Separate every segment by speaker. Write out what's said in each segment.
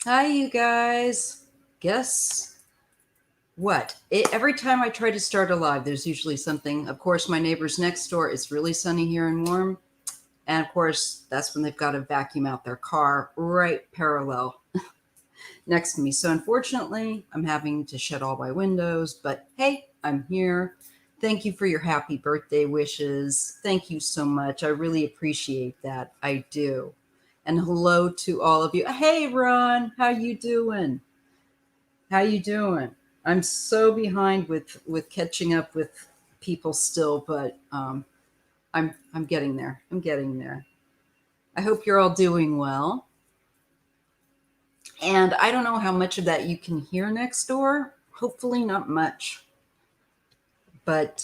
Speaker 1: Hi, you guys. Guess what? Every time I try to start a live, there's usually something. Of course, my neighbors next door, it's really sunny here and warm. And of course, that's when they've got to vacuum out their car right parallel next to me. So unfortunately, I'm having to shut all my windows. But hey, I'm here. Thank you for your happy birthday wishes. Thank you so much. I really appreciate that. I do. And hello to all of you. Hey, Ron, how you doing? How you doing? I'm so behind with catching up with people still, but I'm getting there. I'm getting there. I hope you're all doing well. And I don't know how much of that you can hear next door. Hopefully not much. But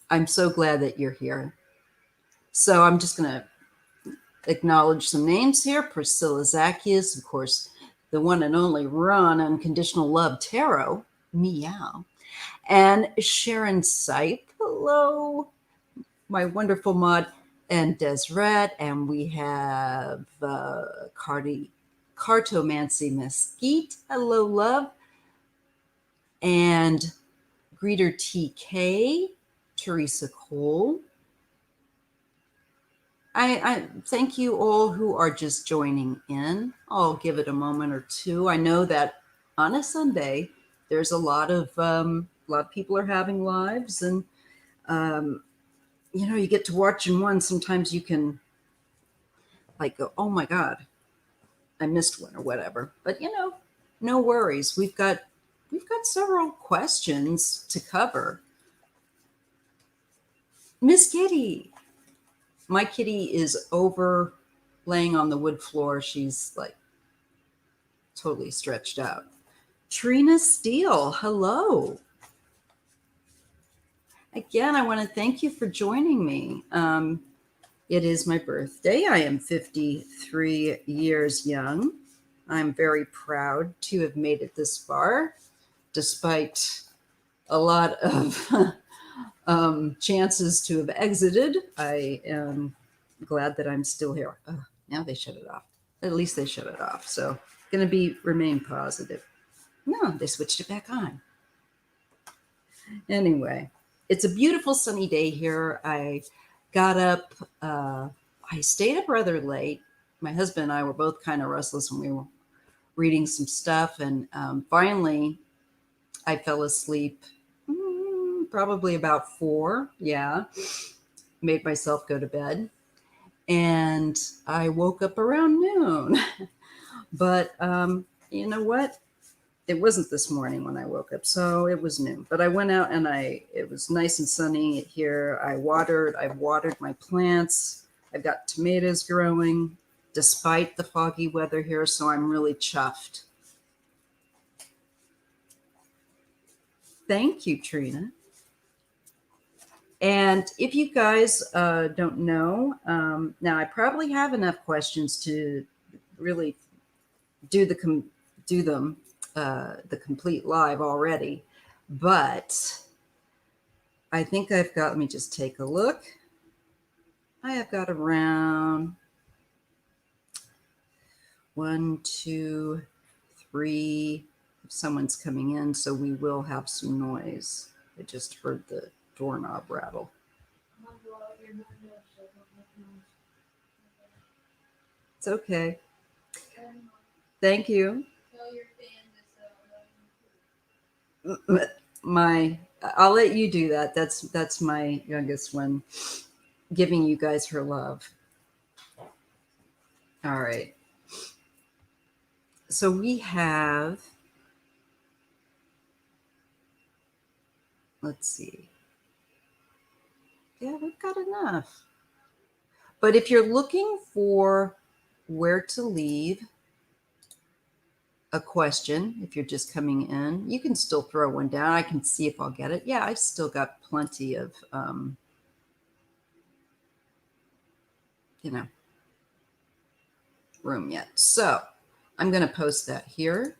Speaker 1: I'm so glad that you're here. So I'm just going to acknowledge some names here. Priscilla Zacchius, of course, the one and only Ron Unconditional Love Tarot. Meow. And Sharon Sipe. Hello. My wonderful mod, and Deseret, and we have Cartomancy Mesquite. Hello, love. And Greeter TK, Teresa Cole. I thank you all who are just joining in. I'll give it a moment or two. I know that on a Sunday, there's a lot of people are having lives, and you get to watch in one. Sometimes you can like go, oh my God, I missed one or whatever. But no worries. We've got several questions to cover. Miss Kitty. My kitty is over laying on the wood floor. She's like totally stretched out. Trina Steele, hello. Again, I want to thank you for joining me. It is my birthday. I am 53 years young. I'm very proud to have made it this far, despite a lot of chances to have exited. I am glad that I'm still here. Now they shut it off. At least they shut it off. So going to remain positive. No, they switched it back on. Anyway, it's a beautiful sunny day here. I got up. I stayed up rather late. My husband and I were both kind of restless when we were reading some stuff. And finally, I fell asleep probably about 4. Yeah. Made myself go to bed. And I woke up around noon. But you know what? It wasn't this morning when I woke up, so it was noon. But I went out and it was nice and sunny here. I've watered my plants. I've got tomatoes growing despite the foggy weather here, so I'm really chuffed. Thank you, Trina. And if you guys don't know, now I probably have enough questions to really do the complete live already, but I think I've got, let me just take a look. I have got around 1, 2, 3. If someone's coming in, so we will have some noise. I just heard the doorknob rattle. It's okay. Thank you. I'll let you do that. That's my youngest one, giving you guys her love. All right. So we have, let's see. Yeah, we've got enough. But if you're looking for where to leave a question, if you're just coming in, you can still throw one down. I can see if I'll get it. Yeah, I've still got plenty of, room yet. So I'm going to post that here.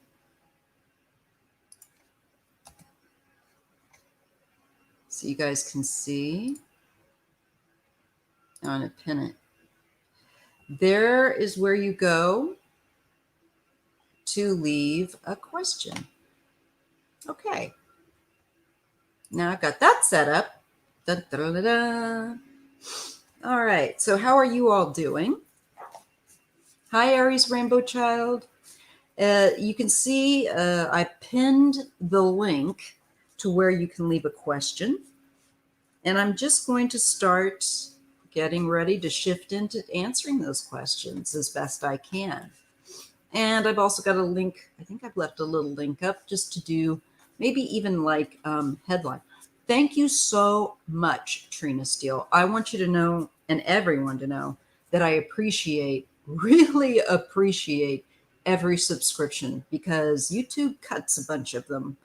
Speaker 1: So you guys can see. I'm going to pin it. There is where you go to leave a question. Okay. Now I've got that set up. Dun, dun, dun, dun. All right. So how are you all doing? Hi, Aries Rainbow Child. You can see I pinned the link to where you can leave a question. And I'm just going to start getting ready to shift into answering those questions as best I can. And I've also got a link. I think I've left a little link up just to do maybe even like headline. Thank you so much, Trina Steele. I want you to know, and everyone to know, that I really appreciate every subscription, because YouTube cuts a bunch of them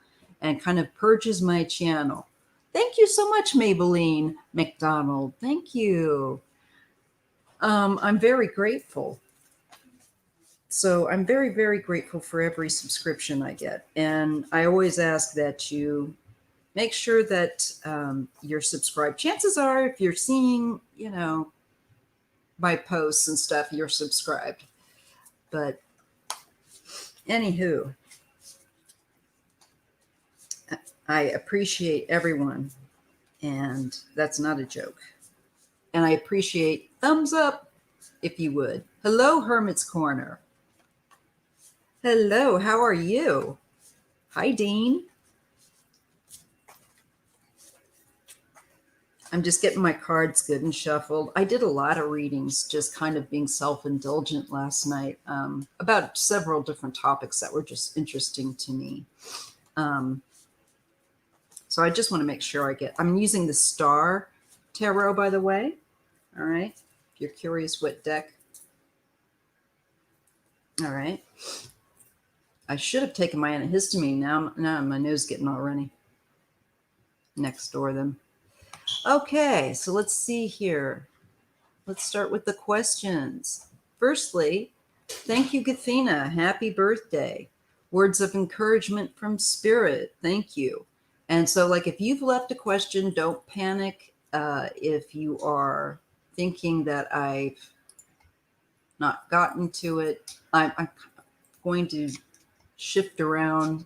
Speaker 1: and kind of purges my channel. Thank you so much, Maybelline McDonald. Thank you. I'm very grateful. So I'm very, very grateful for every subscription I get. And I always ask that you make sure that you're subscribed. Chances are, if you're seeing, my posts and stuff, you're subscribed. But anywho, I appreciate everyone. And that's not a joke. And I appreciate thumbs up, if you would. Hello, Hermit's Corner. Hello, how are you? Hi, Dean. I'm just getting my cards good and shuffled. I did a lot of readings, just kind of being self-indulgent last night, about several different topics that were just interesting to me. So I just want to make sure I'm using the Star Tarot, by the way. All right. If you're curious what deck. All right. I should have taken my antihistamine. Now my nose getting all runny. Next door then. Okay, so let's see here. Let's start with the questions. Firstly, thank you, Gathina. Happy birthday. Words of encouragement from Spirit. Thank you. And so, like, if you've left a question, don't panic. If you are thinking that I've not gotten to it, I'm going to shift around,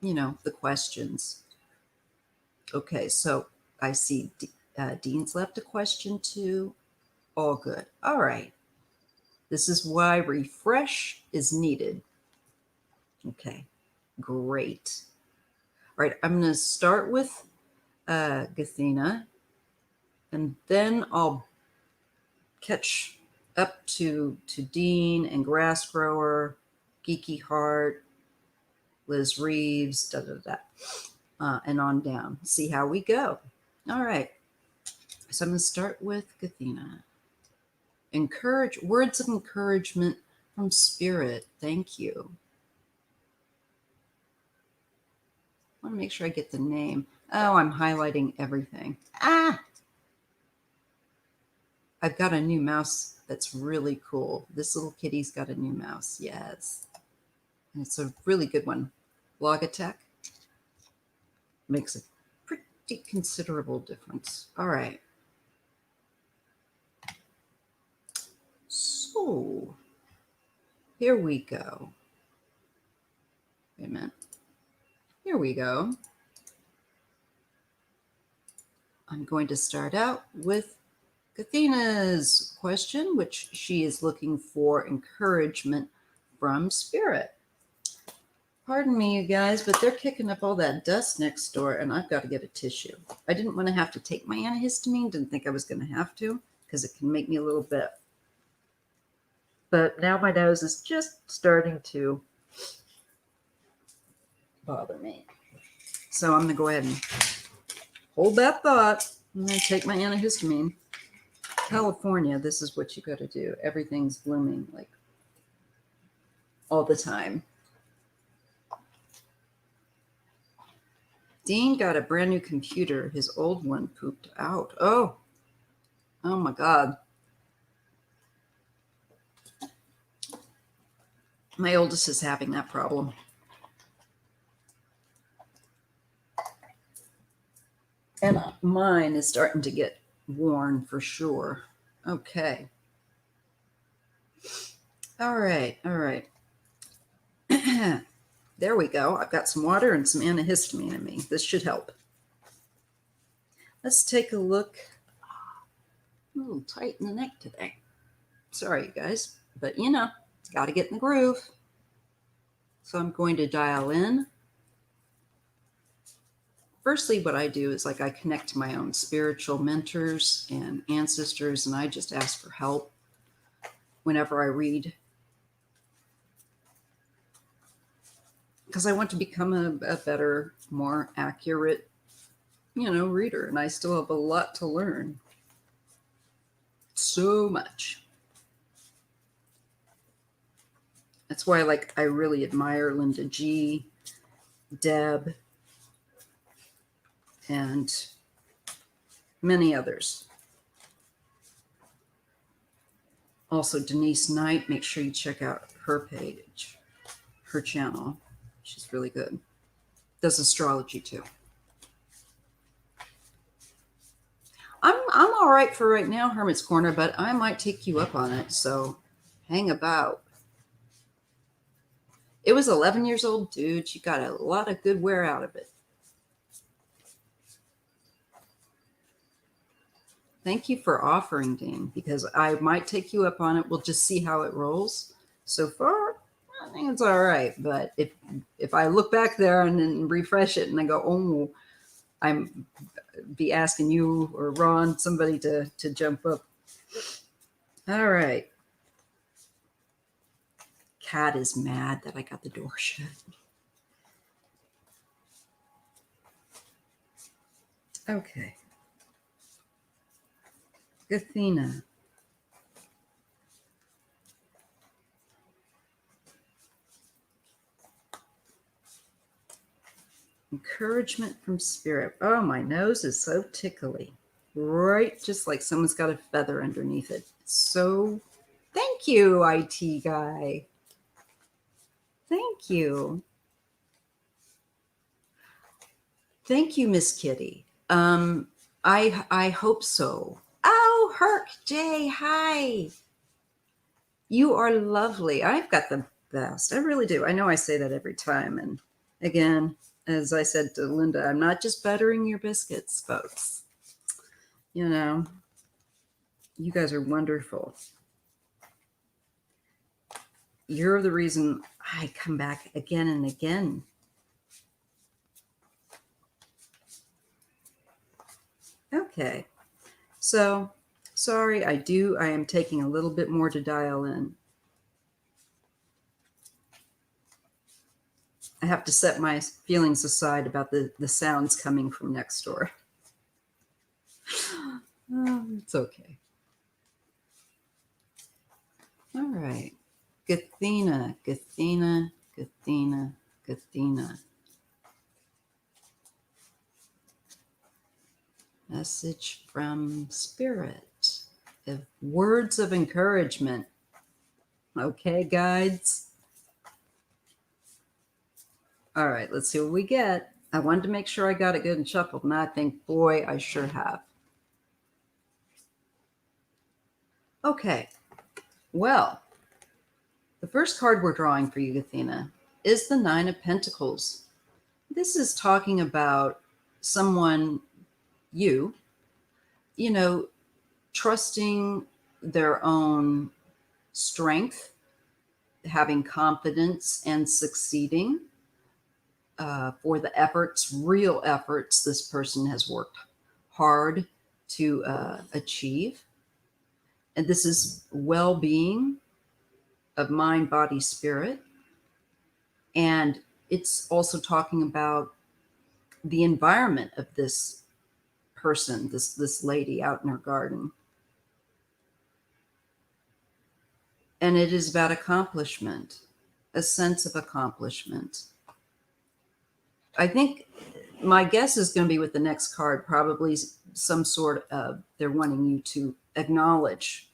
Speaker 1: the questions. Okay, so I see Dean's left a question too. All good. All right. This is why refresh is needed. Okay, great. All right, I'm going to start with Gathina, and then I'll catch up to Dean and Grass Grower, Geeky Heart, Liz Reeves, and on down. See how we go. All right. So I'm going to start with Gathina. Words of encouragement from Spirit. Thank you. I want to make sure I get the name. Oh, I'm highlighting everything. I've got a new mouse that's really cool. This little kitty's got a new mouse. Yes. And it's a really good one. Logitech. Makes a pretty considerable difference. All right. So here we go. Wait a minute. Here we go. I'm going to start out with Gathina's question, which she is looking for encouragement from Spirit. Pardon me, you guys, but they're kicking up all that dust next door, and I've got to get a tissue. I didn't want to have to take my antihistamine. Didn't think I was going to have to, because it can make me a little bit. But now my nose is just starting to bother me. So I'm going to go ahead and hold that thought. I'm going to take my antihistamine. California, this is what you got to do. Everything's blooming like all the time. Dean got a brand new computer. His old one pooped out. Oh my God. My oldest is having that problem. And mine is starting to get worn for sure. Okay. All right. There we go. I've got some water and some antihistamine in me. This should help. Let's take a look. I'm a little tight in the neck today. Sorry, you guys, but it's got to get in the groove. So I'm going to dial in. Firstly, what I do is I connect to my own spiritual mentors and ancestors, and I just ask for help whenever I read, because I want to become a better, more accurate, reader. And I still have a lot to learn. So much. That's why I really admire Linda G, Deb, and many others. Also, Denise Knight, make sure you check out her page, her channel. She's really good. Does astrology too. I'm all right for right now, Hermit's Corner, but I might take you up on it, so hang about. It was 11 years old, dude. You got a lot of good wear out of it. Thank you for offering, Dean, because I might take you up on it. We'll just see how it rolls. So far, I think it's all right. But if I look back there and then refresh it and I go, oh, I'm be asking you or Ron, somebody to jump up. All right. Cat is mad that I got the door shut. Okay. Athena. Encouragement from spirit. Oh, my nose is so tickly. Right, just like someone's got a feather underneath it. So, thank you, IT guy. Thank you. Thank you, Miss Kitty. I hope so. Oh, Herc J, hi. You are lovely. I've got the best. I really do. I know I say that every time. And again, as I said to Linda, I'm not just buttering your biscuits, folks. You guys are wonderful. You're the reason I come back again and again. Okay. So, sorry, I am taking a little bit more to dial in. I have to set my feelings aside about the sounds coming from next door. Oh, it's okay. All right. Gathena. Message from Spirit. Words of encouragement. Okay, guides. All right, let's see what we get. I wanted to make sure I got it good and shuffled, and I think, boy, I sure have. Okay, well, the first card we're drawing for you, Athena, is the Nine of Pentacles. This is talking about someone, trusting their own strength, having confidence, and succeeding. For the efforts, real efforts, this person has worked hard to achieve. And this is well-being of mind, body, spirit. And it's also talking about the environment of this person, this lady out in her garden. And it is about accomplishment, a sense of accomplishment. I think my guess is going to be with the next card, probably some sort of, they're wanting you to acknowledge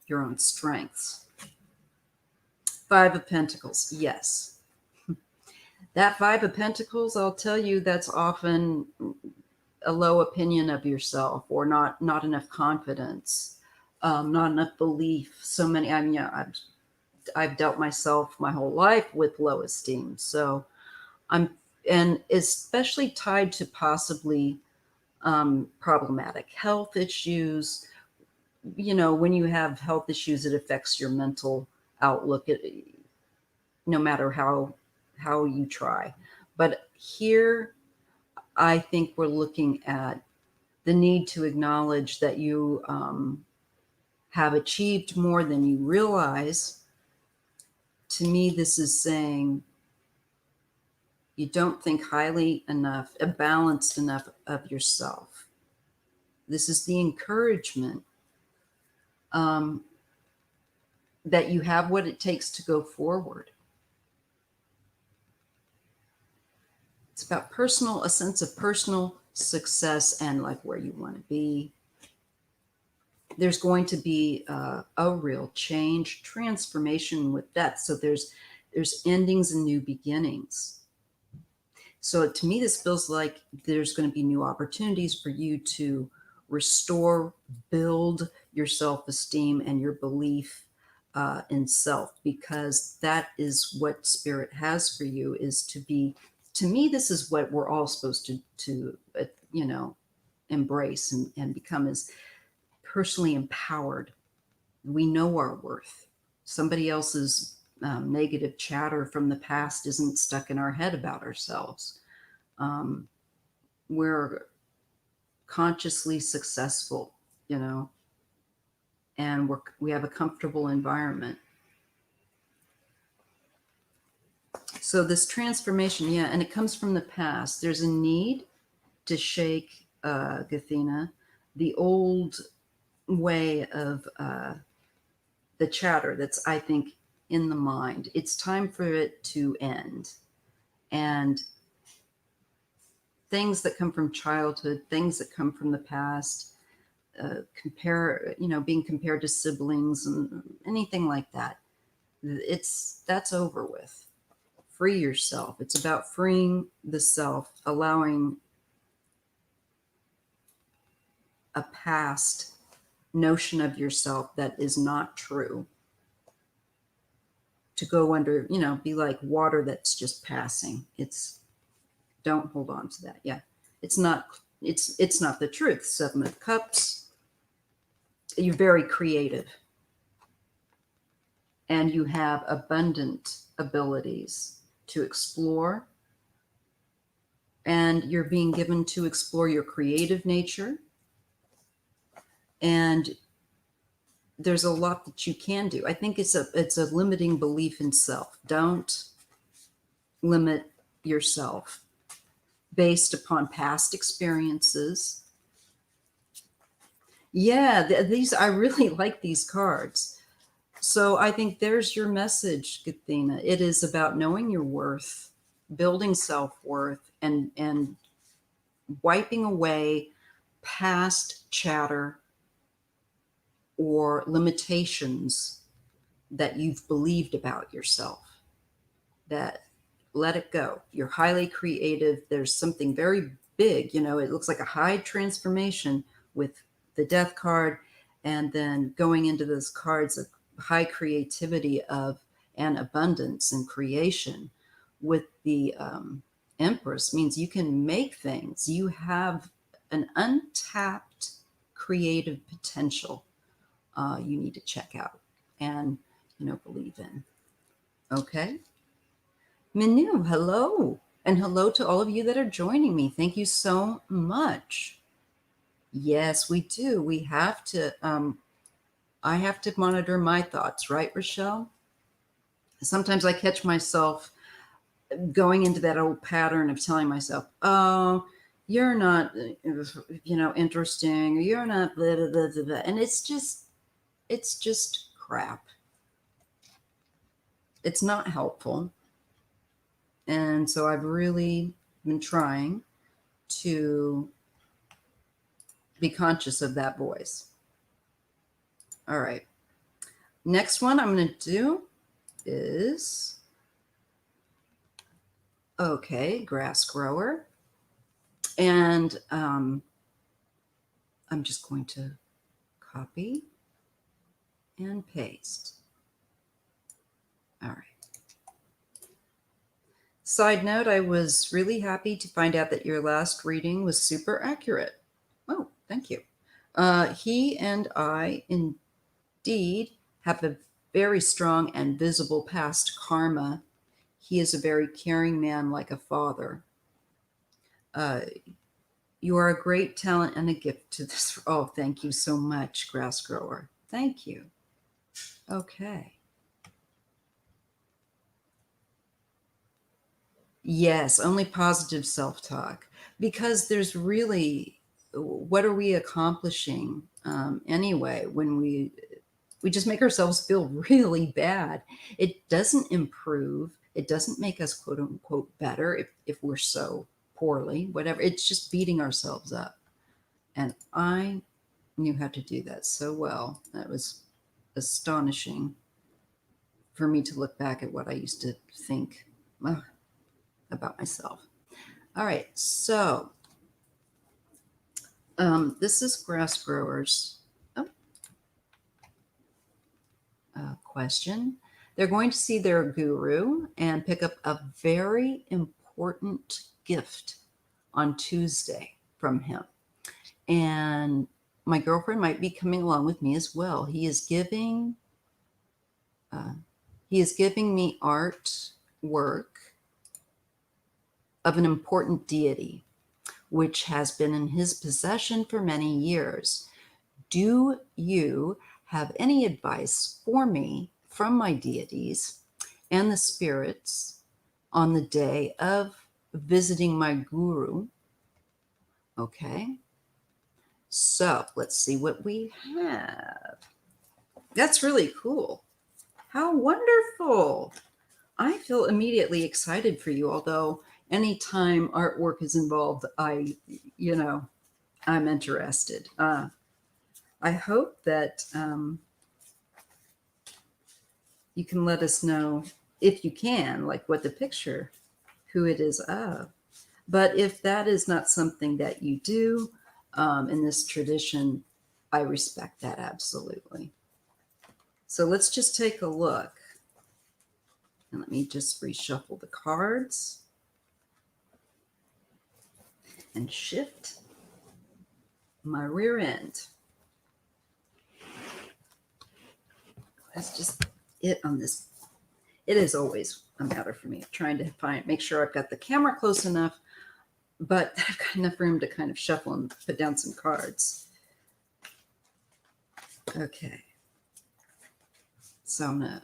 Speaker 1: your own strengths. Five of Pentacles, yes. That Five of Pentacles, I'll tell you, that's often a low opinion of yourself, or not enough confidence, not enough belief. So many, I've dealt myself my whole life with low esteem. So and especially tied to possibly problematic health issues. When you have health issues, it affects your mental outlook, no matter how you try. But here, I think we're looking at the need to acknowledge that you have achieved more than you realize. To me, this is saying you don't think highly enough, balanced enough of yourself. This is the encouragement um, that you have what it takes to go forward. It's about a sense of personal success and like where you want to be. There's going to be a real change, transformation with death. So there's endings and new beginnings. So to me, this feels like there's going to be new opportunities for you to restore, build your self-esteem and your belief in self, because that is what spirit has for you, is to be, to me, this is what we're all supposed to embrace and become, is personally empowered. We know our worth. Somebody else's negative chatter from the past isn't stuck in our head about ourselves. We're consciously successful, and we have a comfortable environment. So this transformation, yeah, and it comes from the past. There's a need to shake, Gathina, the old way of the chatter that's, I think, in the mind. It's time for it to end. And things that come from childhood, things that come from the past, being compared to siblings and anything like that, that's over with. Free yourself. It's about freeing the self, allowing a past notion of yourself that is not true to go under, be like water that's just passing. Don't hold on to that. Yeah. It's not the truth. 7 of Cups. You're very creative and you have abundant abilities to explore, and you're being given to explore your creative nature. And there's a lot that you can do. I think it's a limiting belief in self. Don't limit yourself based upon past experiences. Yeah, these, I really like these cards. So I think there's your message, Gathina. It is about knowing your worth, building self-worth, and wiping away past chatter or limitations that you've believed about yourself. That, let it go. You're highly creative. There's something very big, it looks like a high transformation with the Death card, and then going into those cards of high creativity and abundance and creation with the Empress, means you can make things. You have an untapped creative potential you need to check out and believe in. Okay. Minu, hello. And hello to all of you that are joining me. Thank you so much. Yes, we do. We have to, I have to monitor my thoughts, right, Rochelle? Sometimes I catch myself going into that old pattern of telling myself, oh, you're not, interesting, or you're not, blah, blah, blah, blah, blah. And it's just crap. It's not helpful. And so I've really been trying to be conscious of that voice. All right. Next one I'm going to do is, okay, grass grower. And I'm just going to copy and paste. All right. Side note, I was really happy to find out that your last reading was super accurate. Oh, thank you. He and I indeed have a very strong and visible past karma. He is a very caring man, like a father. You are a great talent and a gift to this. Oh, thank you so much, grass grower. Thank you. Okay. Yes, only positive self-talk, because there's really, what are we accomplishing anyway when we just make ourselves feel really bad? It doesn't improve. It doesn't make us quote unquote better if we're so poorly, whatever. It's just beating ourselves up. And I knew how to do that so well. That was astonishing for me to look back at what I used to think about myself. All right, so this is grass growers. Question. They're going to see their guru and pick up a very important gift on Tuesday from him. And my girlfriend might be coming along with me as well. He is giving me artwork of an important deity, which has been in his possession for many years. Do you have any advice for me from my deities and the spirits on the day of visiting my guru? Okay. So let's see what we have. That's really cool. How wonderful. I feel immediately excited for you, although anytime artwork is involved, I'm interested. I hope that you can let us know, if you can, like what the picture, who it is of. But if that is not something that you do in this tradition, I respect that absolutely. So let's just take a look. And let me just reshuffle the cards and shift my rear end. That's just it on this. It is always a matter for me, trying to make sure I've got the camera close enough, but I've got enough room to kind of shuffle and put down some cards. Okay. So I'm going to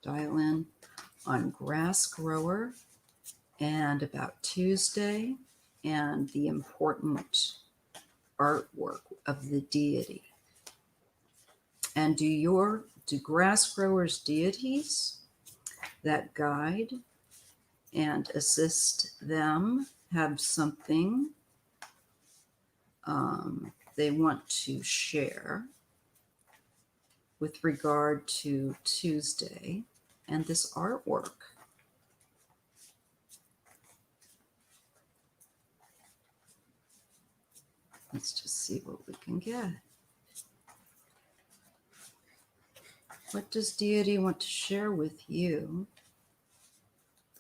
Speaker 1: dial in on grass grower and about Tuesday and the important artwork of the deity. And do grass growers' deities that guide and assist them have something they want to share with regard to Tuesday and this artwork? Let's just see what we can get. What does deity want to share with you,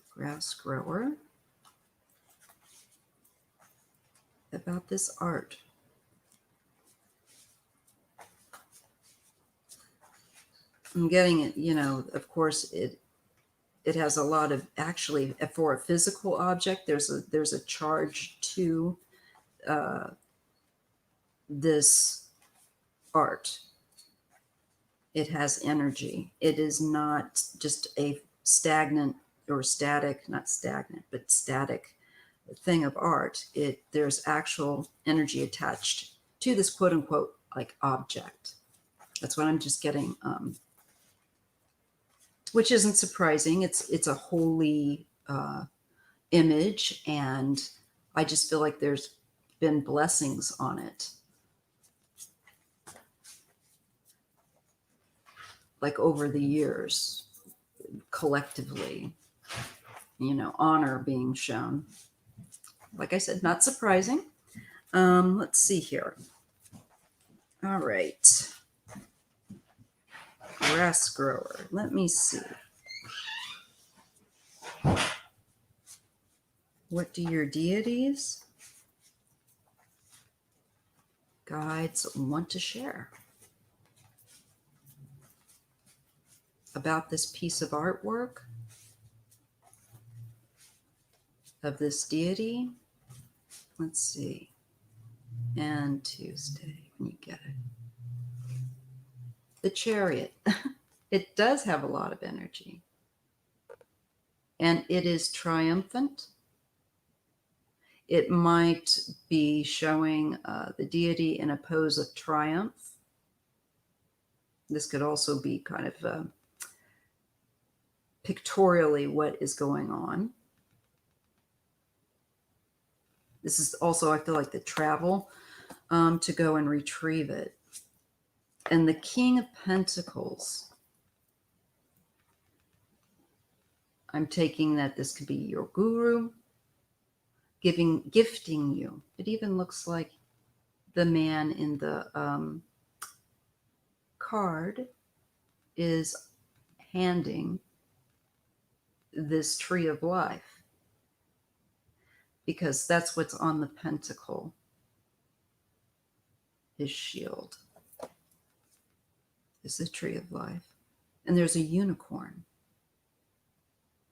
Speaker 1: grass grower, about this art? I'm getting it, of course, it has a lot of, actually, for a physical object, there's a charge to this art. It has energy. It is not just a stagnant or static, not stagnant, but static thing of art. There's actual energy attached to this quote unquote like object. That's what I'm just getting, which isn't surprising. It's a holy image, and I just feel like there's been blessings on it. Like over the years, collectively, honor being shown. Like I said, not surprising. Let's see here. All right. Grass grower. Let me see. What do your deities, guides want to share about this piece of artwork of this deity? Let's see. And Tuesday, when you get it. The Chariot. It does have a lot of energy. And it is triumphant. It might be showing the deity in a pose of triumph. This could also be kind of pictorially what is going on. This is also, I feel like, the travel to go and retrieve it. And the King of Pentacles. I'm taking that this could be your guru, gifting you. It even looks like the man in the card is handing this tree of life, because that's what's on the pentacle, his shield is the tree of life. And there's a unicorn.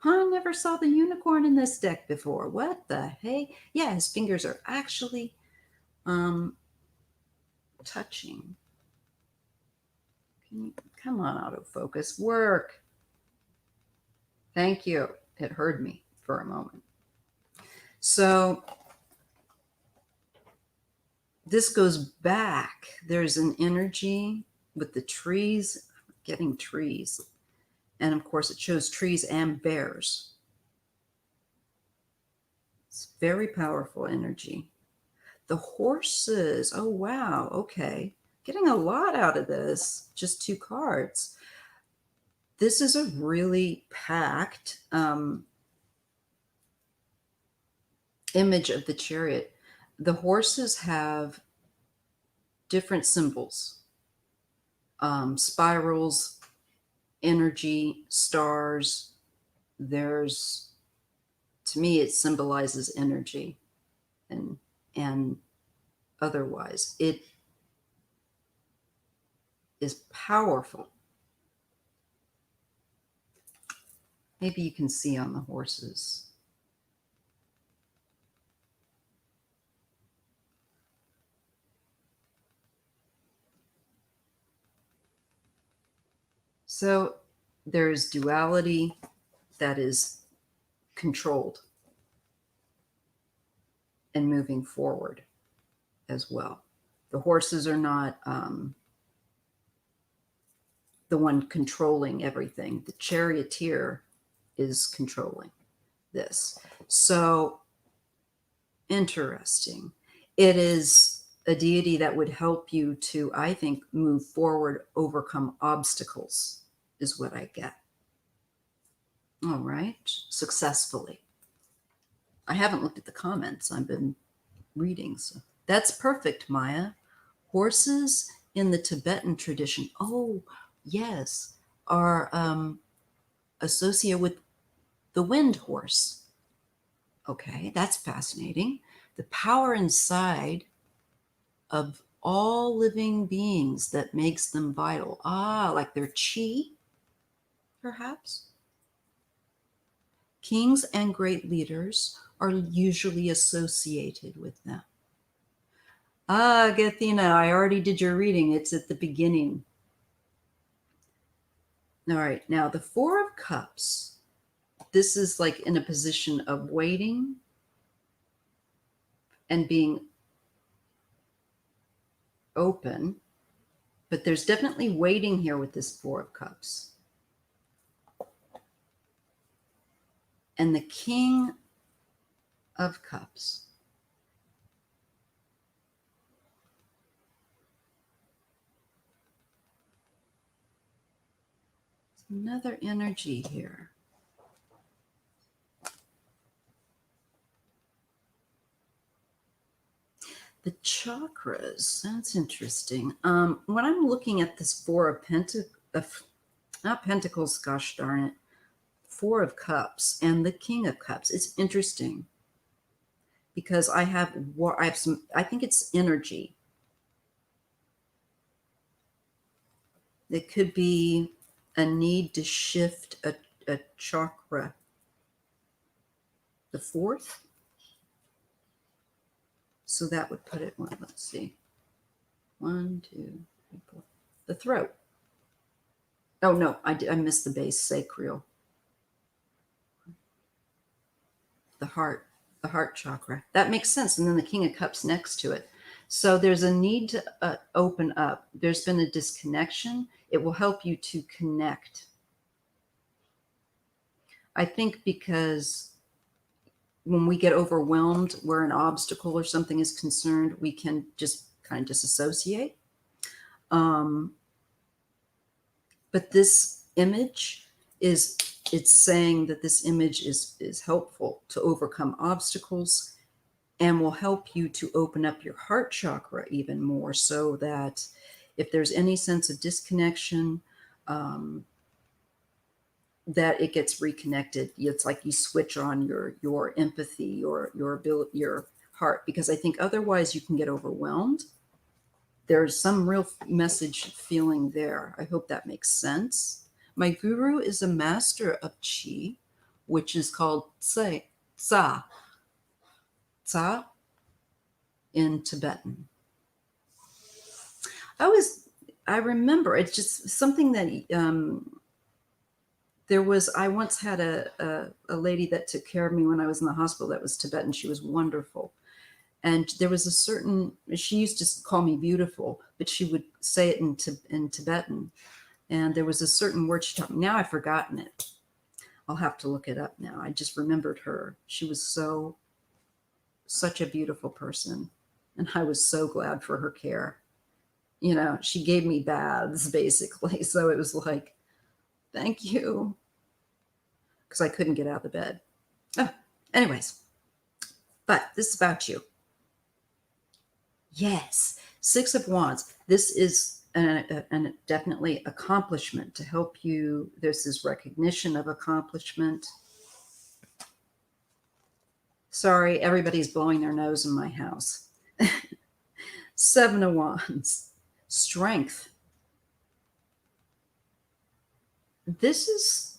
Speaker 1: I never saw the unicorn in this deck before. What the hey? Yeah, his fingers are actually touching. Can you come on, autofocus, work. Thank you. It heard me for a moment. So this goes back. There's an energy with the trees, getting trees. And of course, it shows trees and bears. It's very powerful energy. The horses. Oh, wow. Okay. Getting a lot out of this. Just 2 cards. This is a really packed image of the Chariot. The horses have different symbols. Spirals, energy, stars. There's, to me, it symbolizes energy and otherwise. It is powerful. Maybe you can see on the horses. So there's duality that is controlled and moving forward as well. The horses are not the one controlling everything. The charioteer is controlling this. So interesting. It is a deity that would help you to, I think, move forward, overcome obstacles, is what I get. All right, successfully. I haven't looked at the comments. I've been reading. So that's perfect, Maya. Horses in the Tibetan tradition, oh, yes, are associated with the wind horse. Okay, that's fascinating. The power inside of all living beings that makes them vital. Ah, like their chi, perhaps. Kings and great leaders are usually associated with them. Ah, Gathina, I already did your reading. It's at the beginning. All right, now the 4 of Cups. This is like in a position of waiting and being open, but there's definitely waiting here with this 4 of Cups. And the King of Cups. Another energy here. The chakras, that's interesting. When I'm looking at this 4 of Pentacles, gosh darn it, Four of Cups and the King of Cups. It's interesting because I have some, I think it's energy. It could be a need to shift a chakra. The fourth. So that would put it, well, let's see. 1, 2, 3, 4. The throat. Oh, no, I missed the base, sacral. The heart chakra. That makes sense. And then the King of Cups next to it. So there's a need to open up. There's been a disconnection. It will help you to connect. I think because when we get overwhelmed where an obstacle or something is concerned, we can just kind of disassociate. But this image it's saying that this image is helpful to overcome obstacles and will help you to open up your heart chakra even more, so that if there's any sense of disconnection, that it gets reconnected. It's like you switch on your empathy, your ability, your heart, because I think otherwise you can get overwhelmed. There's some real message feeling there. I hope that makes sense. My guru is a master of Qi, which is called Tsa in Tibetan. I remember, it's just something that I once had a lady that took care of me when I was in the hospital that was Tibetan. She was wonderful. And there was she used to call me beautiful, but she would say it in Tibetan. And there was a certain word she taught me. Now I've forgotten it. I'll have to look it up now. I just remembered her. She was such a beautiful person. And I was so glad for her care. You know, she gave me baths basically. So it was like, thank you. Because I couldn't get out of the bed. Oh, anyways. But this is about you. Yes, Six of Wands. This is definitely accomplishment to help you. This is recognition of accomplishment. Sorry, everybody's blowing their nose in my house. Seven of Wands. Strength. This is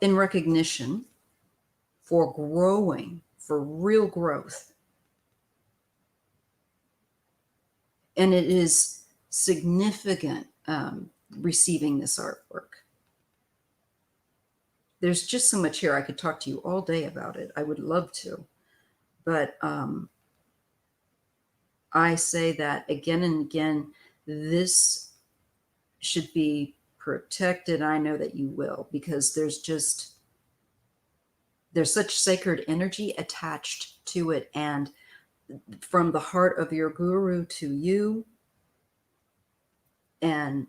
Speaker 1: in recognition for growing, for real growth. And it is significant receiving this artwork. There's just so much here. I could talk to you all day about it. I would love to. But I say that again and again, this should be protected. I know that you will, because there's such sacred energy attached to it. And from the heart of your guru to you and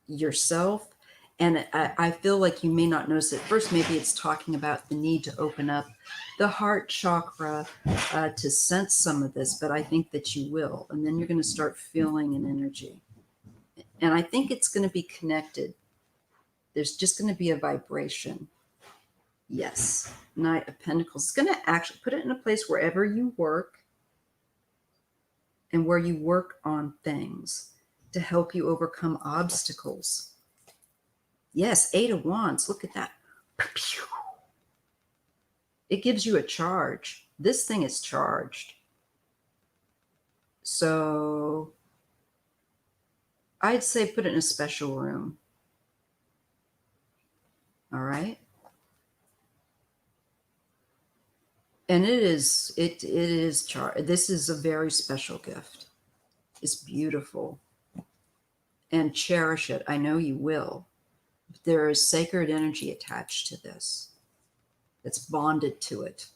Speaker 1: yourself. And I feel like you may not notice it first. Maybe it's talking about the need to open up the heart chakra to sense some of this, but I think that you will. And then you're going to start feeling an energy. And I think it's going to be connected. There's just going to be a vibration. Yes. Knight of Pentacles. It's going to actually put it in a place wherever you work and where you work on things to help you overcome obstacles. Yes, Eight of Wands. Look at that. It gives you a charge. This thing is charged. So I'd say put it in a special room. All right. And it is charged. This is a very special gift. It's beautiful. And cherish it. I know you will. There is sacred energy attached to this. That's bonded to it.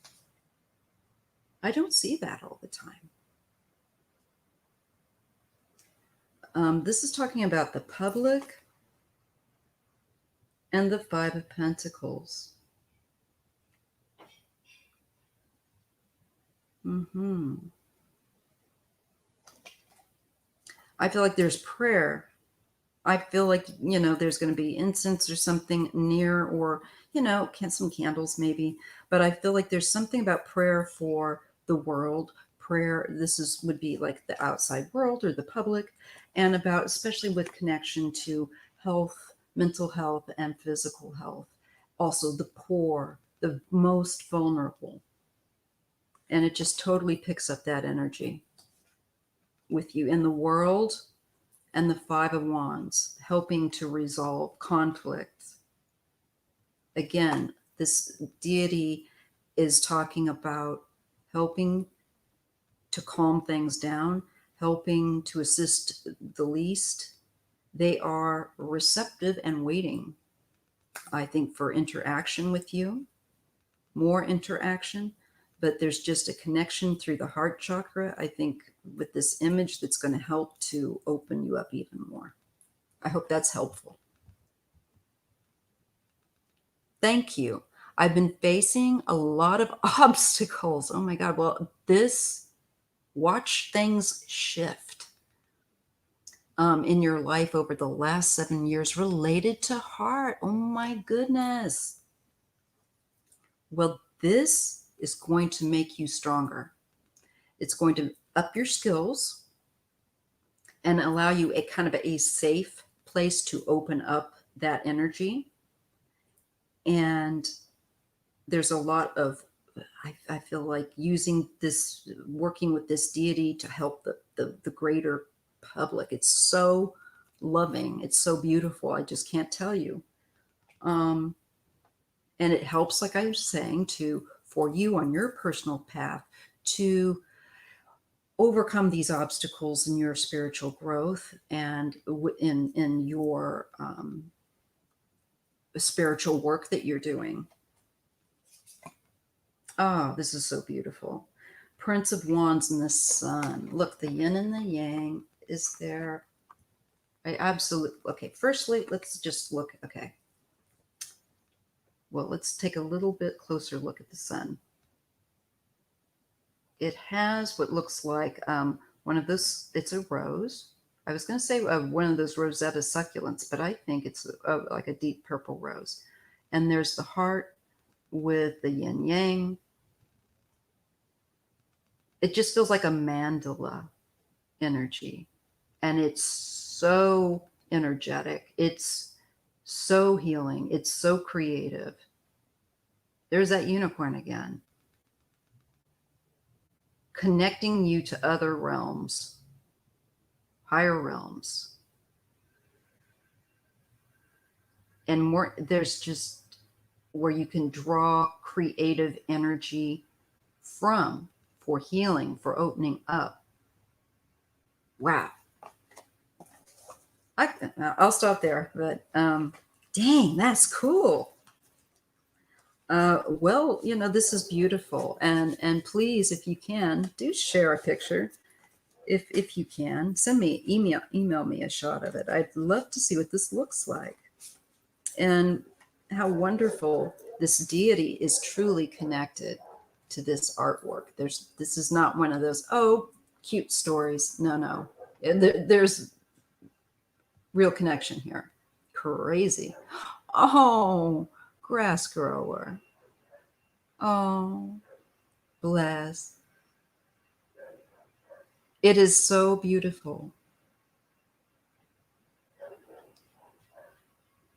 Speaker 1: I don't see that all the time. This is talking about the public and the Five of Pentacles. I feel like there's prayer. I feel like, there's going to be incense or something near, or, some candles maybe. But I feel like there's something about prayer for the world. Prayer, would be like the outside world or the public, and about, especially with connection to health, mental health, and physical health. Also, the poor, the most vulnerable. And it just totally picks up that energy with you in the world. And the Five of Wands, helping to resolve conflict. Again, this deity is talking about helping to calm things down, helping to assist the least. They are receptive and waiting, I think, for interaction with you, more interaction. But there's just a connection through the heart chakra, I think, with this image that's going to help to open you up even more. I hope that's helpful. Thank you. I've been facing a lot of obstacles. Oh my God. Well, watch things shift in your life over the last 7 years related to heart. Oh my goodness. Well, this is going to make you stronger. It's going to up your skills and allow you a kind of a safe place to open up that energy. And there's a lot of, I feel like, working with this deity to help the greater public. It's so loving. It's so beautiful. I just can't tell you. And it helps, like I was saying, for you on your personal path to overcome these obstacles in your spiritual growth and in your spiritual work that you're doing. Oh, this is so beautiful. Prince of Wands and the Sun. Look, the yin and the yang is there. Okay, firstly, let's just look. Okay. Well, let's take a little bit closer look at the Sun. It has what looks like one of those, it's a rose. I was going to say one of those Rosetta succulents, but I think it's like a deep purple rose. And there's the heart with the yin yang. It just feels like a mandala energy. And it's so energetic. It's so healing. It's so creative. There's that unicorn again. Connecting you to other realms, higher realms. And more, there's just where you can draw creative energy from for healing, for opening up. Wow. I'll stop there, but dang, that's cool. Well, this is beautiful, and please, if you can, do share a picture. If you can, send me email me a shot of it. I'd love to see what this looks like, and how wonderful this deity is truly connected to this artwork. This is not one of those cute stories. No, there's real connection here. Crazy. Oh, grass grower. Oh, bless. It is so beautiful.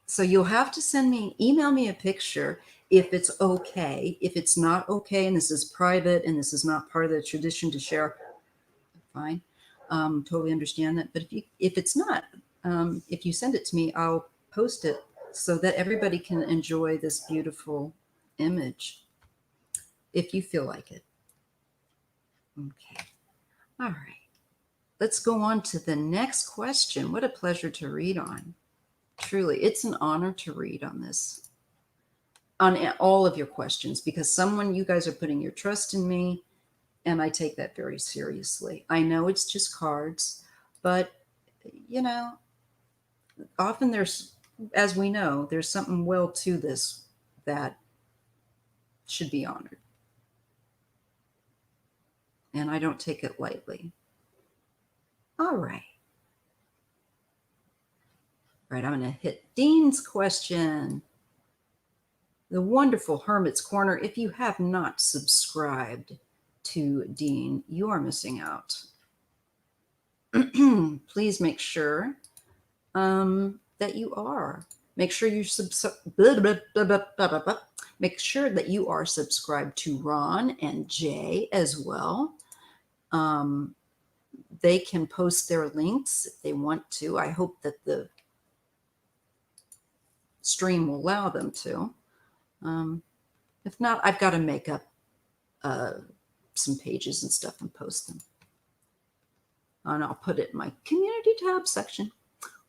Speaker 1: So you'll have to email me a picture if it's okay. If it's not okay, and this is private and this is not part of the tradition to share, fine. Totally understand that. But if it's not, if you send it to me, I'll post it so that everybody can enjoy this beautiful image if you feel like it. Okay. All right. Let's go on to the next question. What a pleasure to read on. Truly, it's an honor to read on this, on all of your questions, because you guys are putting your trust in me, and I take that very seriously. I know it's just cards, but often as we know, there's something well to this that should be honored. And I don't take it lightly. All right. right, I'm going to hit Dean's question. The wonderful Hermit's Corner. If you have not subscribed to Dean, you are missing out. Please make sure that you are. Make sure you make sure that you are subscribed to Ron and Jay as well. They can post their links if they want to. I hope that the stream will allow them to. If not, I've got to make up some pages and stuff and post them. And I'll put it in my community tab section.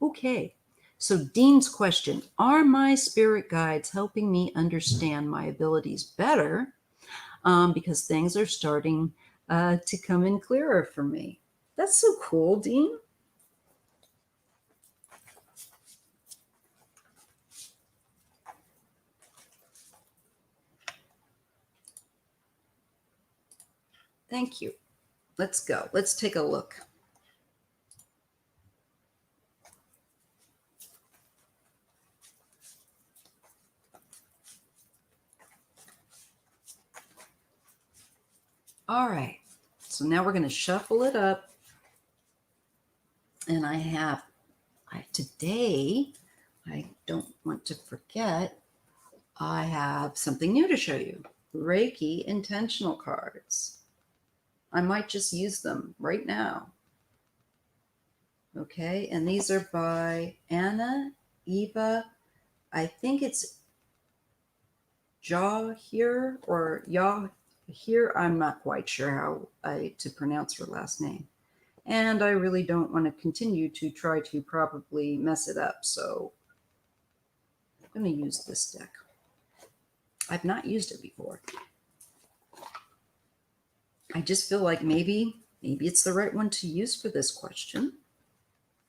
Speaker 1: Okay. So Dean's question, are my spirit guides helping me understand my abilities better? Because things are starting to come in clearer for me. That's so cool, Dean. Thank you. Let's go. Let's take a look. All right. So now we're going to shuffle it up. And today, I don't want to forget, I have something new to show you. Reiki intentional cards. I might just use them right now. Okay, and these are by Eva. I think it's Jahir or Yahir. I'm not quite sure how to pronounce her last name. And I really don't want to continue to try to probably mess it up. So I'm going to use this deck. I've not used it before. I just feel like maybe it's the right one to use for this question.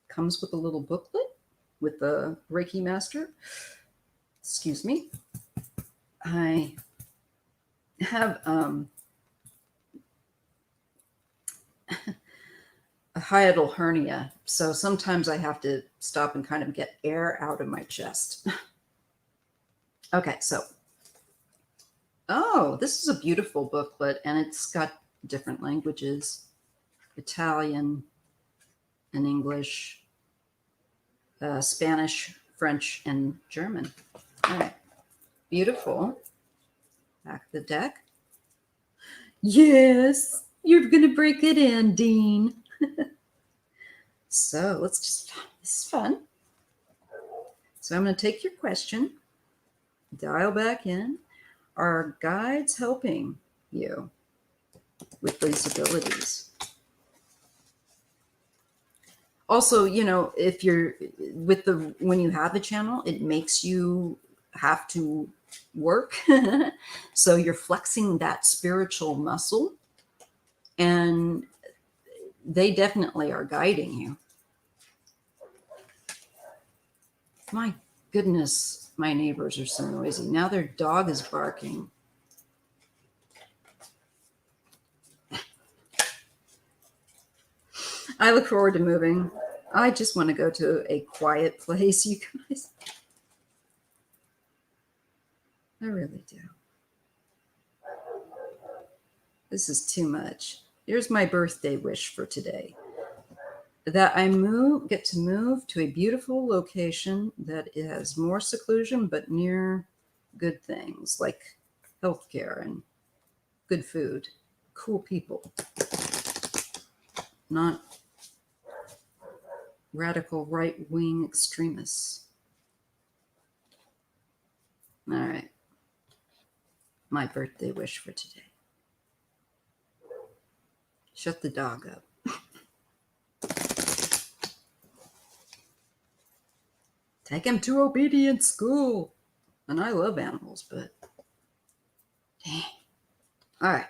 Speaker 1: Comes with a little booklet with the Reiki Master. Excuse me. I have a hiatal hernia, so sometimes I have to stop and kind of get air out of my chest. Okay, so this is a beautiful booklet, and it's got different languages: Italian and English, Spanish, French, and German. All right, beautiful. Back of the deck. Yes, you're gonna break it in, Dean. So this is fun. So I'm going to take your question, dial back in. Are guides helping you with these abilities? Also, if you're when you have a channel, it makes you have to work. So you're flexing that spiritual muscle, and they definitely are guiding you. My goodness, my neighbors are so noisy. Now their dog is barking. I look forward to moving. I just want to go to a quiet place, you guys. I really do. This is too much. Here's my birthday wish for today. That I get to move to a beautiful location that has more seclusion, but near good things like healthcare and good food, cool people, not radical right-wing extremists. All right. My birthday wish for today. Shut the dog up. Take him to obedience school. And I love animals, but dang. All right.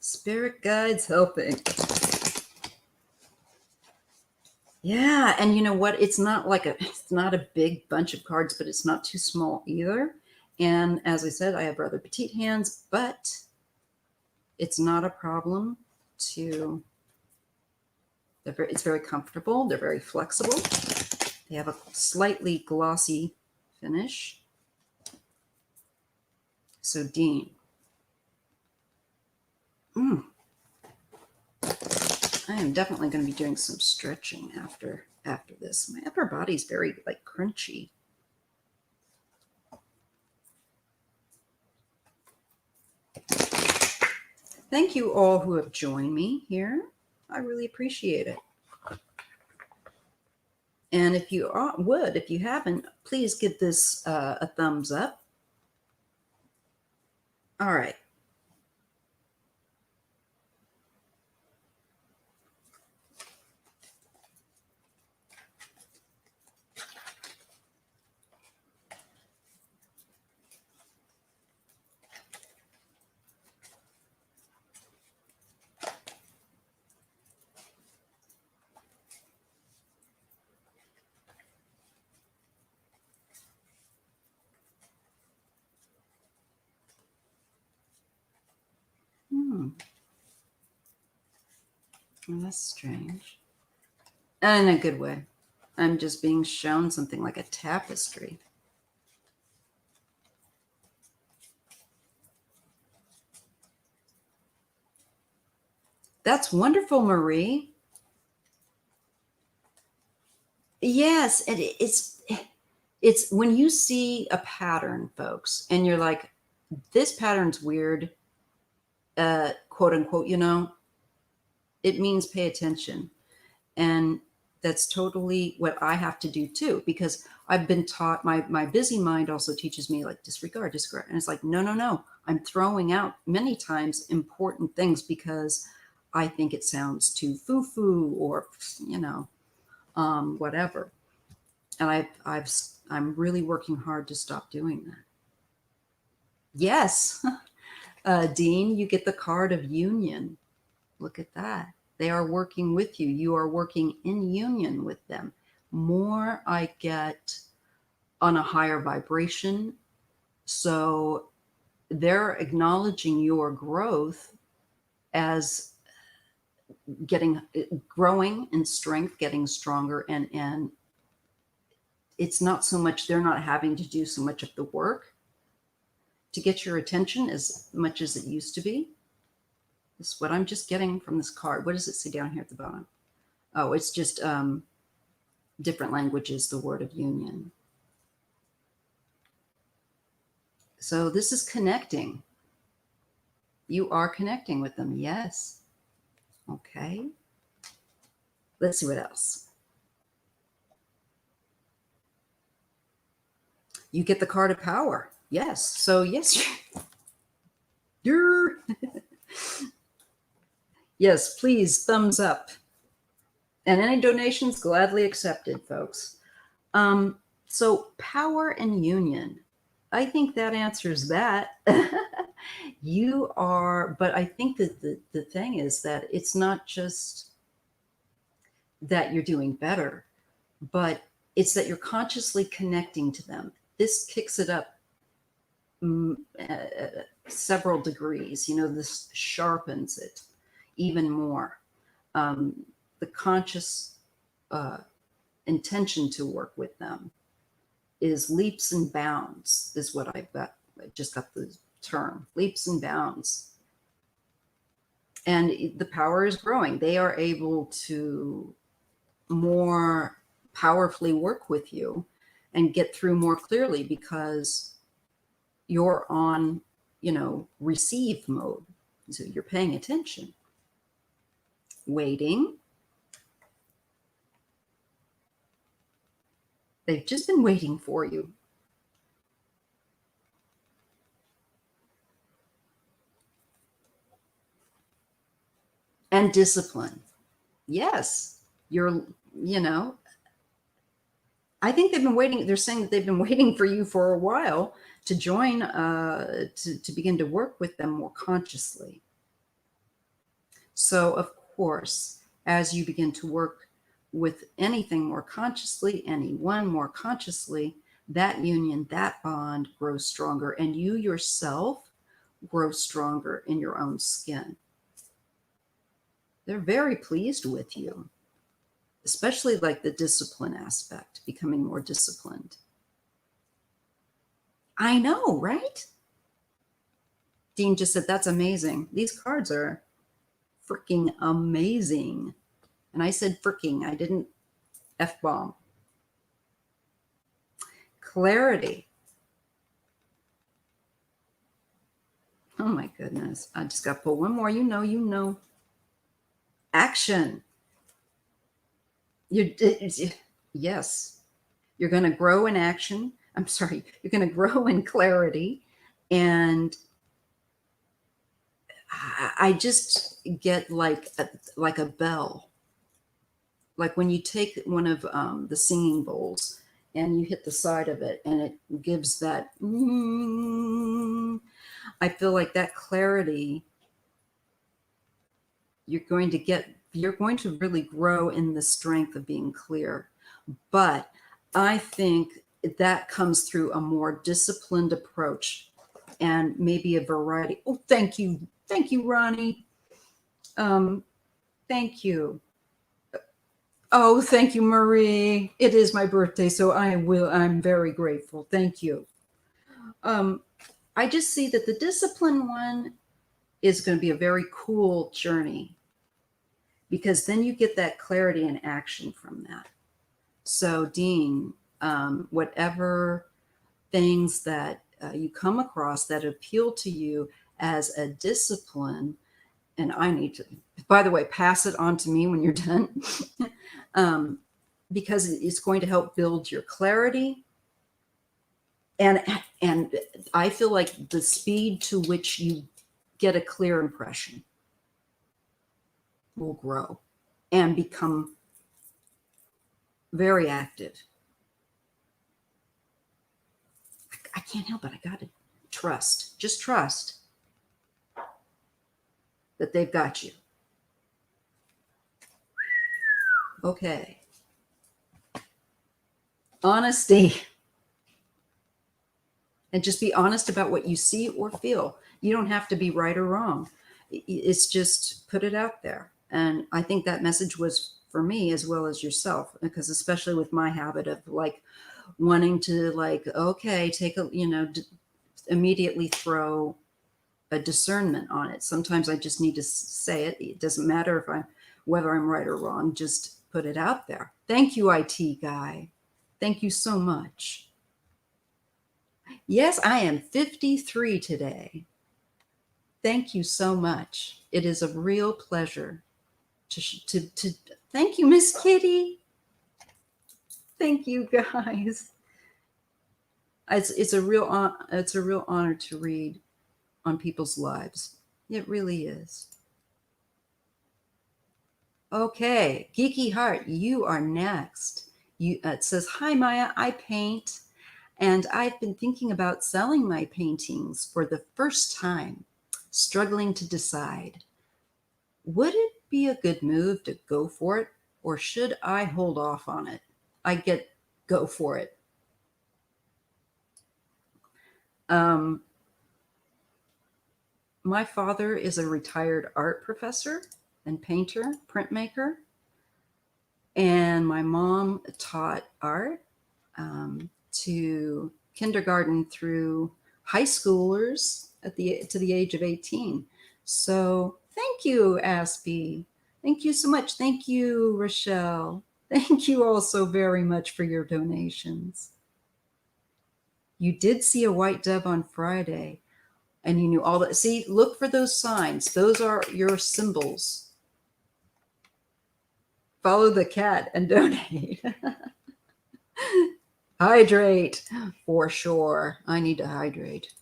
Speaker 1: Spirit guides helping. Yeah, and you know what? It's not a big bunch of cards, but it's not too small either. And as I said, I have rather petite hands, but it's not a problem to It's very comfortable. They're very flexible. They have a slightly glossy finish. So Dean, I am definitely going to be doing some stretching after this. My upper body's very like crunchy. Thank you all who have joined me here. I really appreciate it. And if you would, if you haven't, please give this a thumbs up. All right. Well, that's strange. In a good way. I'm just being shown something like a tapestry. That's wonderful, Marie. Yes, and it's when you see a pattern, folks, and you're like, this pattern's weird, quote unquote, it means pay attention. And that's totally what I have to do too, because I've been taught, my busy mind also teaches me like disregard. And it's like, no. I'm throwing out many times important things because I think it sounds too foo-foo or, whatever. And I'm really working hard to stop doing that. Yes. Dean, you get the card of union. Look at that. They are working with you. You are working in union with them. More I get on a higher vibration. So they're acknowledging your growth as growing in strength, getting stronger. And it's not so much, they're not having to do so much of the work to get your attention as much as it used to be. This is what I'm just getting from this card. What does it say down here at the bottom? Oh, it's just different languages, the word of union. So this is connecting. You are connecting with them. Yes. Okay. Let's see what else. You get the card of power. Yes. So yes. You're yes, please, thumbs up. And any donations gladly accepted, folks. So power and union. I think that answers that. You are, but I think that the thing is that it's not just that you're doing better, but it's that you're consciously connecting to them. This kicks it up several degrees. This sharpens it even more. The conscious intention to work with them is leaps and bounds, is what I've got. I just got the term, leaps and bounds. And the power is growing. They are able to more powerfully work with you and get through more clearly because you're on, receive mode. So you're paying attention, waiting. They've just been waiting for you. And discipline. Yes. I think they've been waiting. They're saying that they've been waiting for you for a while to join, to begin to work with them more consciously. So, of course, as you begin to work with anything more consciously, anyone more consciously, that union, that bond grows stronger, and you yourself grow stronger in your own skin. They're very pleased with you. especially like the discipline aspect, becoming more disciplined. I know, right? Dean just said, that's amazing. These cards are freaking amazing. And I said freaking, I didn't F-bomb. Clarity. Oh my goodness. I just got to pull one more. You know. Action. Yes. You're going to grow in action. I'm sorry. You're going to grow in clarity. And I just get like a bell. Like when you take one of the singing bowls and you hit the side of it and it gives that, I feel like that clarity, you're going to really grow in the strength of being clear. But I think that comes through a more disciplined approach and maybe a variety. Oh, thank you, Ronnie. Thank you. Oh, thank you, Marie. It is my birthday, so I'm very grateful. Thank you. I just see that the discipline one is going to be a very cool journey, because then you get that clarity and action from that. So, Dean, whatever things that you come across that appeal to you as a discipline, and I need to, by the way, pass it on to me when you're done, because it's going to help build your clarity. And I feel like the speed to which you get a clear impression will grow and become very active. I can't help it. I got to just trust that they've got you. Okay. Honesty. And just be honest about what you see or feel. You don't have to be right or wrong. It's just put it out there. And I think that message was for me as well as yourself, because especially with my habit of like wanting to like, okay, take a, immediately throw a discernment on it. Sometimes I just need to say it. It doesn't matter whether I'm right or wrong, just put it out there. Thank you, IT guy. Thank you so much. Yes, I am 53 today. Thank you so much. It is a real pleasure to thank you, Miss Kitty. Thank you, guys. It's a real honor to read on people's lives. It really is. Okay, Geeky Heart, you are next. It says, "Hi Maya, I paint, and I've been thinking about selling my paintings for the first time, struggling to decide. Would it be a good move to go for it, or should I hold off on it?" I get go for it. My father is a retired art professor and painter, printmaker, and my mom taught art to kindergarten through high schoolers to the age of 18. So thank you, Aspie. Thank you so much. Thank you, Rochelle. Thank you all so very much for your donations. You did see a white dove on Friday, and you knew all that. See, look for those signs. Those are your symbols. Follow the cat and donate. Hydrate, for sure. I need to hydrate.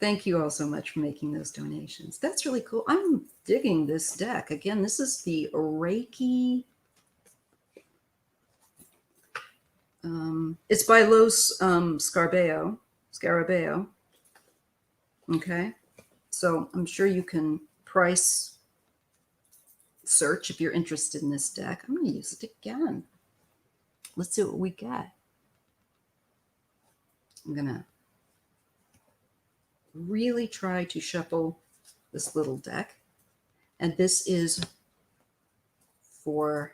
Speaker 1: Thank you all so much for making those donations. That's really cool. I'm digging this deck. Again, this is the Reiki. It's by Los Scarabeo. Okay. So I'm sure you can price search if you're interested in this deck. I'm going to use it again. Let's see what we get. I'm going to really try to shuffle this little deck. And this is for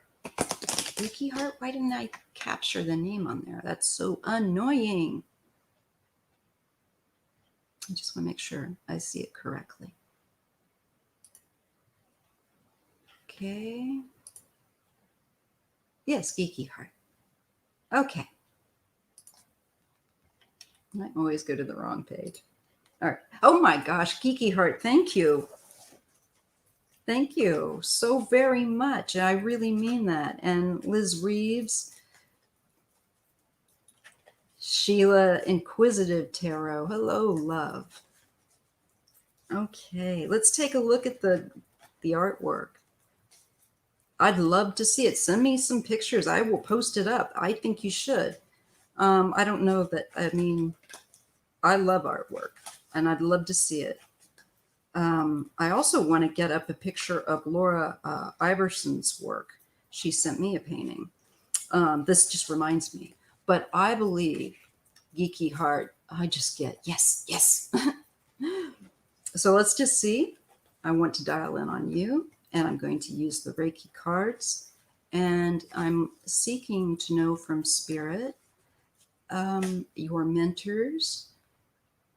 Speaker 1: Leaky Heart. Why didn't I capture the name on there? That's so annoying. I just want to make sure I see it correctly. Okay. Yes, Geeky Heart. Okay. I always go to the wrong page. All right. Oh my gosh, Geeky Heart, thank you. Thank you so very much. I really mean that. And Liz Reeves, Sheila Inquisitive Tarot. Hello, love. Okay, let's take a look at the artwork. I'd love to see it. Send me some pictures. I will post it up. I think you should. I don't know that, I mean, I love artwork and I'd love to see it. I also want to get up a picture of Laura Iverson's work. She sent me a painting. This just reminds me. But I believe, Geeky Heart, I just get, yes, yes. So let's just see. I want to dial in on you, and I'm going to use the Reiki cards. And I'm seeking to know from Spirit, your mentors,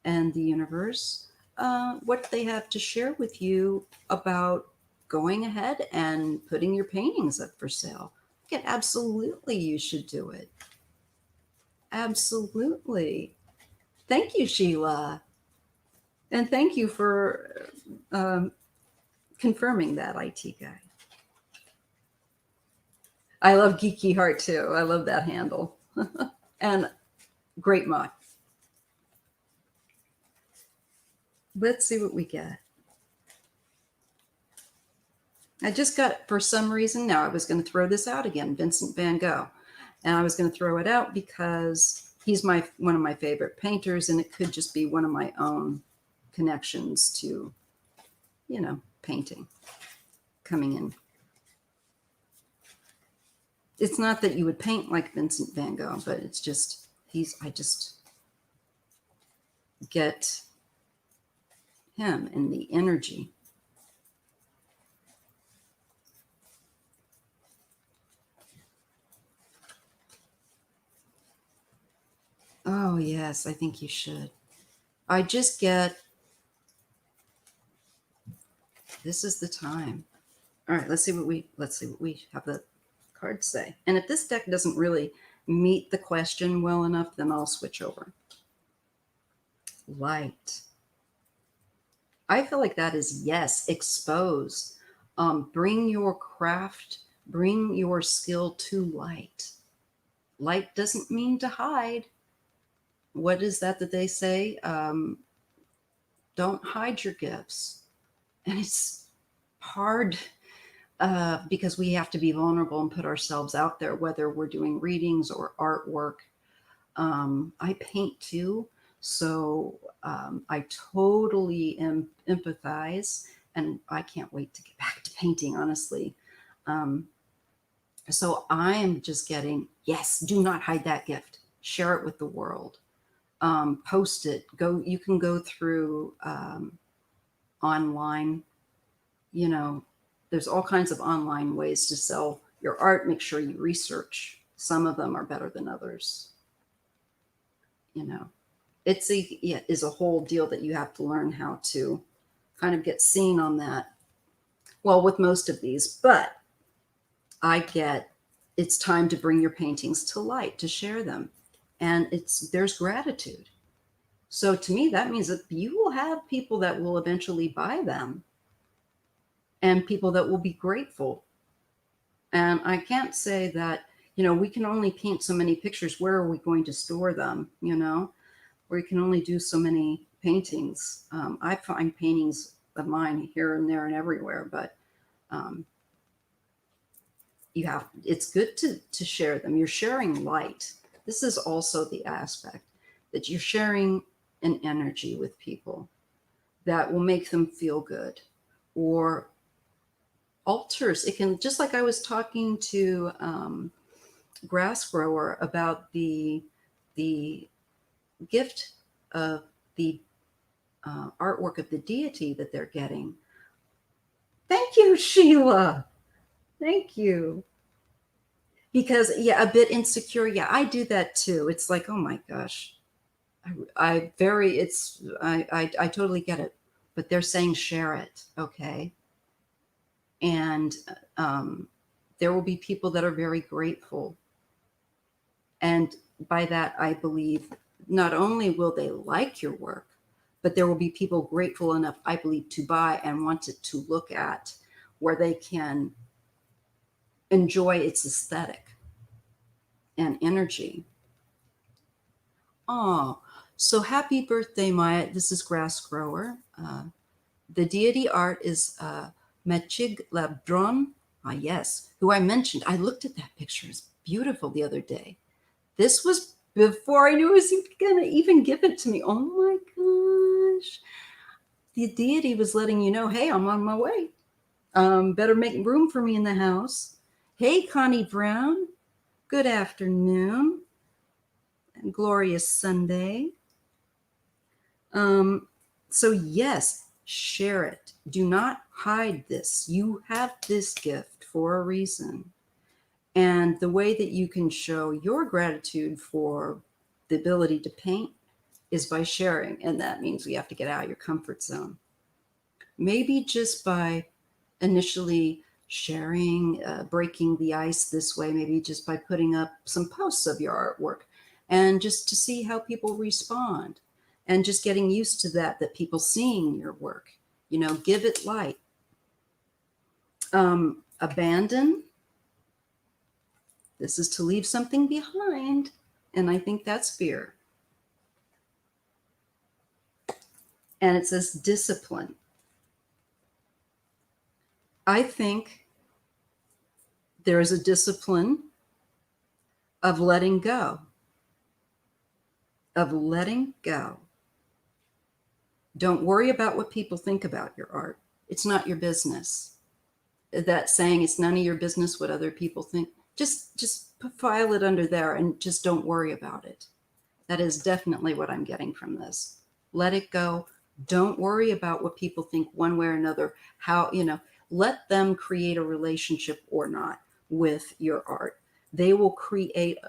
Speaker 1: and the universe, what they have to share with you about going ahead and putting your paintings up for sale. Yeah, absolutely, you should do it. Absolutely. Thank you, Sheila. And thank you for confirming that, IT guy. I love Geeky Heart too. I love that handle. And great mod. Let's see what we get. I just got, for some reason, now I was going to throw this out again, Vincent van Gogh. And I was going to throw it out because he's one of my favorite painters, and it could just be one of my own connections to, you know, painting coming in. It's not that you would paint like Vincent van Gogh, but it's just, I just get him and the energy. Oh, yes, I think you should. I just get, this is the time. All right, let's see what we have the cards say. And if this deck doesn't really meet the question well enough, then I'll switch over. Light. I feel like that is yes, expose. Bring your craft, bring your skill to light. Light doesn't mean to hide. What is that they say? Don't hide your gifts. And it's hard because we have to be vulnerable and put ourselves out there, whether we're doing readings or artwork. I paint too, so I totally empathize, and I can't wait to get back to painting, honestly. So I am just getting, yes, do not hide that gift. Share it with the world. Post it. You can go through online, you know, there's all kinds of online ways to sell your art. Make sure you research. Some of them are better than others. You know, it is a whole deal that you have to learn how to kind of get seen on that. Well, with most of these, but I get, it's time to bring your paintings to light, to share them. And there's gratitude. So to me, that means that you will have people that will eventually buy them and people that will be grateful. And I can't say that, you know, we can only paint so many pictures. Where are we going to store them? You know, we can only do so many paintings. I find paintings of mine here and there and everywhere, but it's good to share them. You're sharing light. This is also the aspect that you're sharing an energy with people that will make them feel good or alters. It can, just like I was talking to Grass Grower about the gift of the artwork of the deity that they're getting. Thank you, Sheila. Thank you. Because, yeah, a bit insecure. Yeah, I do that too. It's like, oh my gosh. I totally get it. But they're saying share it, okay? And there will be people that are very grateful. And by that, I believe not only will they like your work, but there will be people grateful enough, I believe, to buy and want it to look at, where they can enjoy its aesthetic and energy. Oh, so happy birthday, Maya. This is Grass Grower. The deity art is Mechig Labdron. Ah, yes, who I mentioned. I looked at that picture. It's beautiful the other day. This was before I knew he was going to even give it to me. Oh my gosh. The deity was letting you know, hey, I'm on my way. Better make room for me in the house. Hey, Connie Brown. Good afternoon. And glorious Sunday. So yes, share it. Do not hide this. You have this gift for a reason. And the way that you can show your gratitude for the ability to paint is by sharing. And that means you have to get out of your comfort zone. Maybe just by initially sharing, breaking the ice this way, maybe just by putting up some posts of your artwork and just to see how people respond and just getting used to that people seeing your work, give it light. Abandon. This is to leave something behind. And I think that's fear. And it says discipline. I think there is a discipline of letting go. Of letting go. Don't worry about what people think about your art. It's not your business. That saying, it's none of your business what other people think. Just file it under there and just don't worry about it. That is definitely what I'm getting from this. Let it go. Don't worry about what people think one way or another. How, let them create a relationship or not with your art. They will create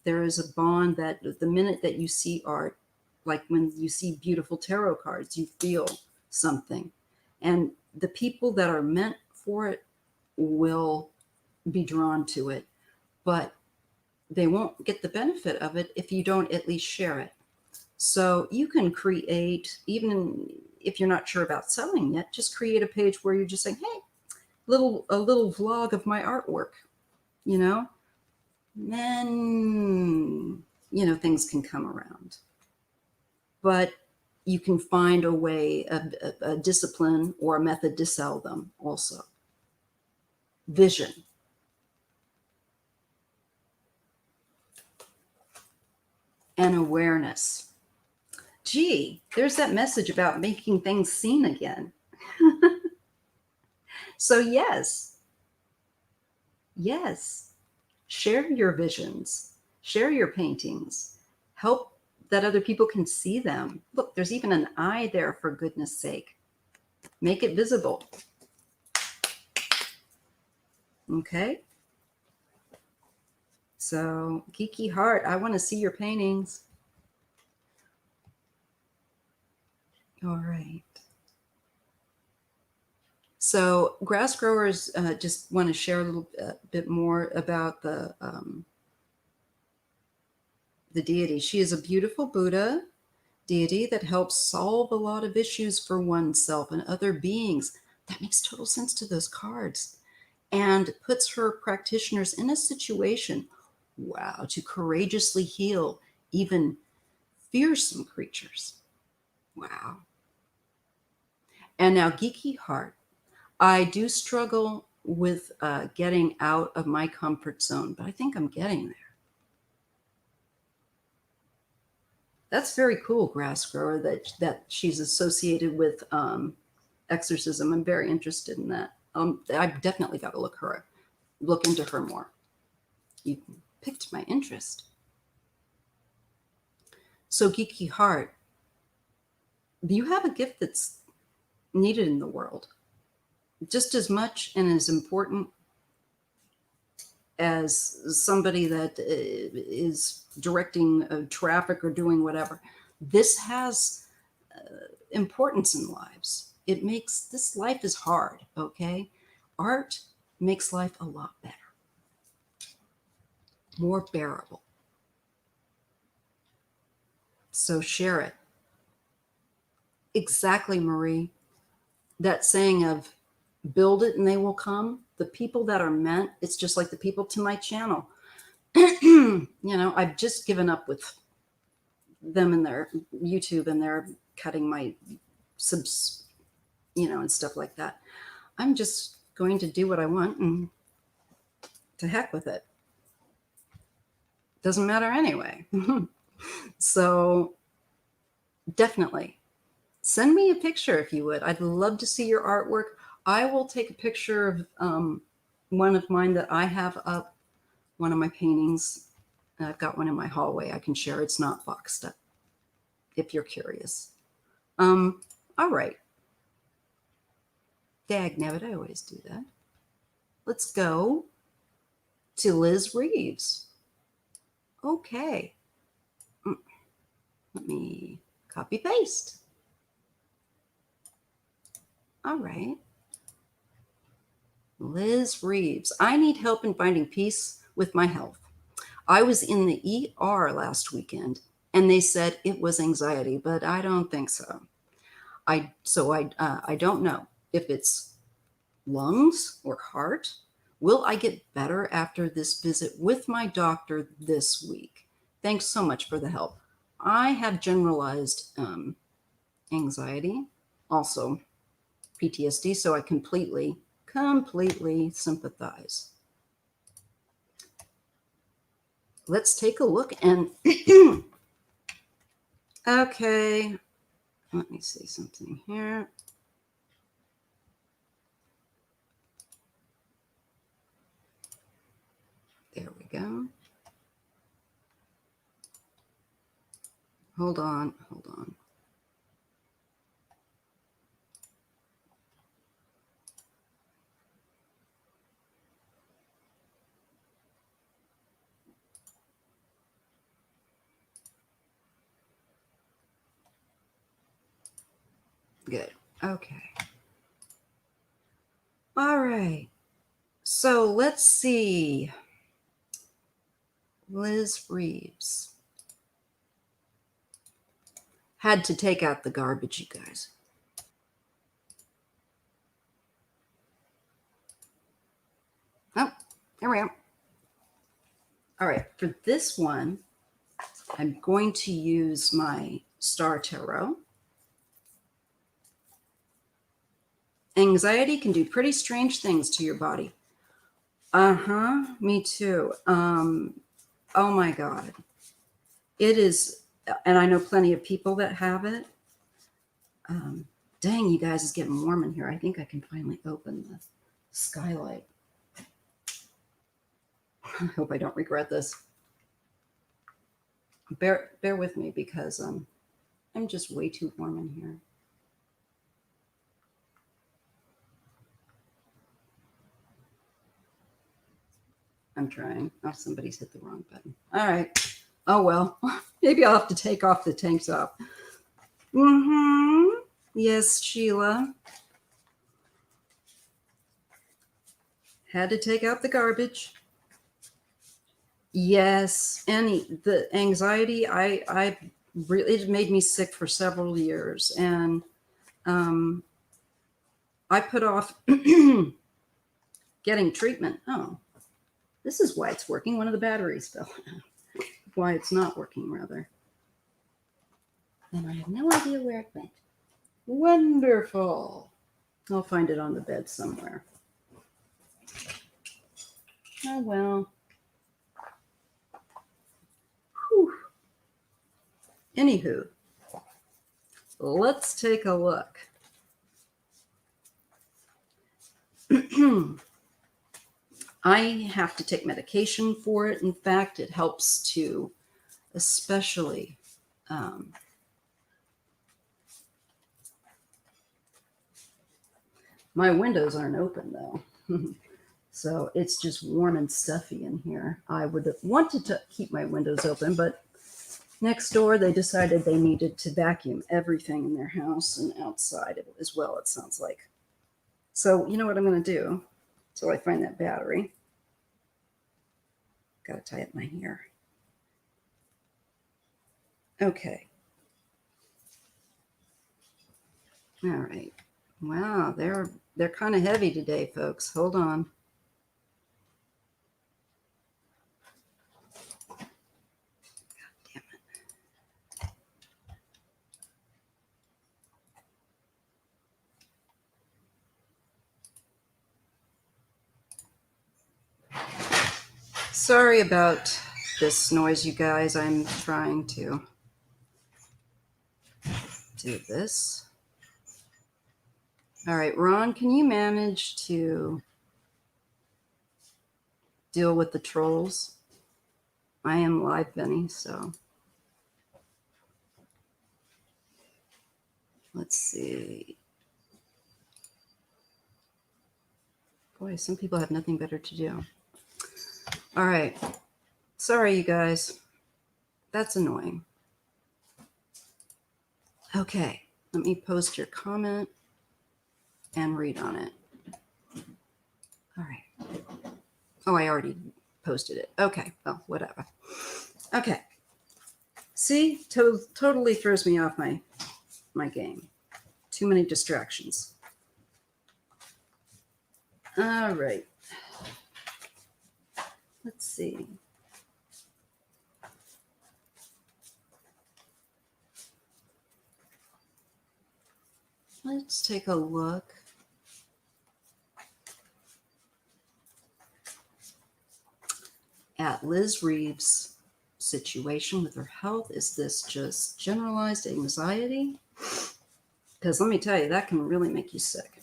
Speaker 1: there is a bond that the minute that you see art, like when you see beautiful tarot cards, you feel something. And the people that are meant for it will be drawn to it, but they won't get the benefit of it if you don't at least share it. So you can create, even if you're not sure about selling yet, just create a page where you're just saying, hey, a little vlog of my artwork, then, things can come around. But you can find a way, a discipline or a method to sell them also. Vision. And awareness. Gee, there's that message about making things seen again. So yes, share your visions, share your paintings, help that other people can see them. Look, there's even an eye there, for goodness sake. Make it visible. Okay? So, Geeky Heart, I want to see your paintings. All right. So, grass growers just want to share a little bit more about the deity. She is a beautiful Buddha deity that helps solve a lot of issues for oneself and other beings. That makes total sense to those cards. And puts her practitioners in a situation, wow, to courageously heal even fearsome creatures. Wow. And now, Geeky Heart. I do struggle with getting out of my comfort zone, but I think I'm getting there. That's very cool, Grass Grower, that she's associated with exorcism. I'm very interested in that. I've definitely got to look into her more. You piqued my interest. So, Geeky Heart, you have a gift that's needed in the world just as much and as important as somebody that is directing traffic or doing whatever. This has importance in lives. It makes this life is hard, okay? Art makes life a lot better, more bearable. So share it. Exactly, Marie. That saying of build it and they will come. The people that are meant, it's just like the people to my channel. I've just given up with them and their YouTube, and they're cutting my subs, and stuff like that. I'm just going to do what I want, and to heck with it. Doesn't matter anyway. So definitely send me a picture if you would. I'd love to see your artwork. I will take a picture of one of mine that I have up, one of my paintings. I've got one in my hallway I can share. It's not boxed up, if you're curious. All right. Dagnabbit, I always do that. Let's go to Liz Reeves. Okay. Let me copy paste. All right. Liz Reeves. I need help in finding peace with my health. I was in the ER last weekend and they said it was anxiety, but I don't think so. I don't know if it's lungs or heart. Will I get better after this visit with my doctor this week? Thanks so much for the help. I have generalized anxiety, also PTSD, so I completely sympathize. Let's take a look and okay, let me see something here. There we go. Hold on. Good. Okay. All right. So let's see. Liz Reeves. Had to take out the garbage, you guys. Oh, there we go. All right. For this one, I'm going to use my Star Tarot. Anxiety can do pretty strange things to your body. Me too. Oh my God. It is, and I know plenty of people that have it. Dang, you guys, it's getting warm in here. I think I can finally open the skylight. I hope I don't regret this. Bear with me because I'm just way too warm in here. I'm trying. Oh, somebody's hit the wrong button. All right. Oh, well, maybe I'll have to take off the tank top. Yes, Sheila. Had to take out the garbage. Yes. The anxiety, I really, it made me sick for several years. And I put off getting treatment. Oh, this is why it's working. One of the batteries fell out. Why it's not working, rather. And I have no idea where it went. Wonderful. I'll find it on the bed somewhere. Oh, well. Whew. Anywho, let's take a look. I have to take medication for it. In fact, it helps to especially My windows aren't open though. So it's just warm and stuffy in here. I would have wanted to keep my windows open, but next door they decided they needed to vacuum everything in their house and outside as well, it sounds like. So you know what I'm going to do until I find that battery. Got to tie up my hair. Okay. All right. Wow, they're kind of heavy today, folks. Hold on. God damn it. Sorry about this noise, you guys. I'm trying to do this. All right, Ron, can you manage to deal with the trolls? I am live, Benny, so let's see. Boy, some people have nothing better to do. All right. Sorry, you guys. That's annoying. Okay, let me post your comment and read on it. All right. Oh, I already posted it. Okay, well, whatever. Okay. See, totally throws me off my game. Too many distractions. All right. Let's see. Let's take a look at Liz Reeves' situation with her health. Is this just generalized anxiety? Because let me tell you, that can really make you sick.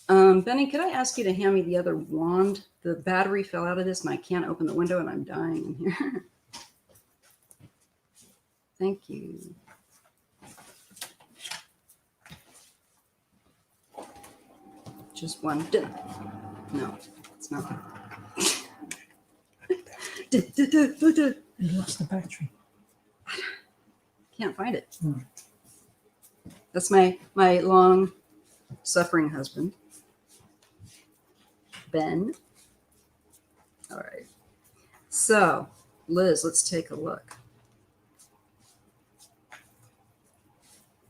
Speaker 1: Benny, could I ask you to hand me the other wand? The battery fell out of this and I can't open the window and I'm dying in here. Thank you. Just one. No, it's not.
Speaker 2: You lost the battery.
Speaker 1: Can't find it. That's my long suffering husband, Ben. All right. So, Liz, let's take a look.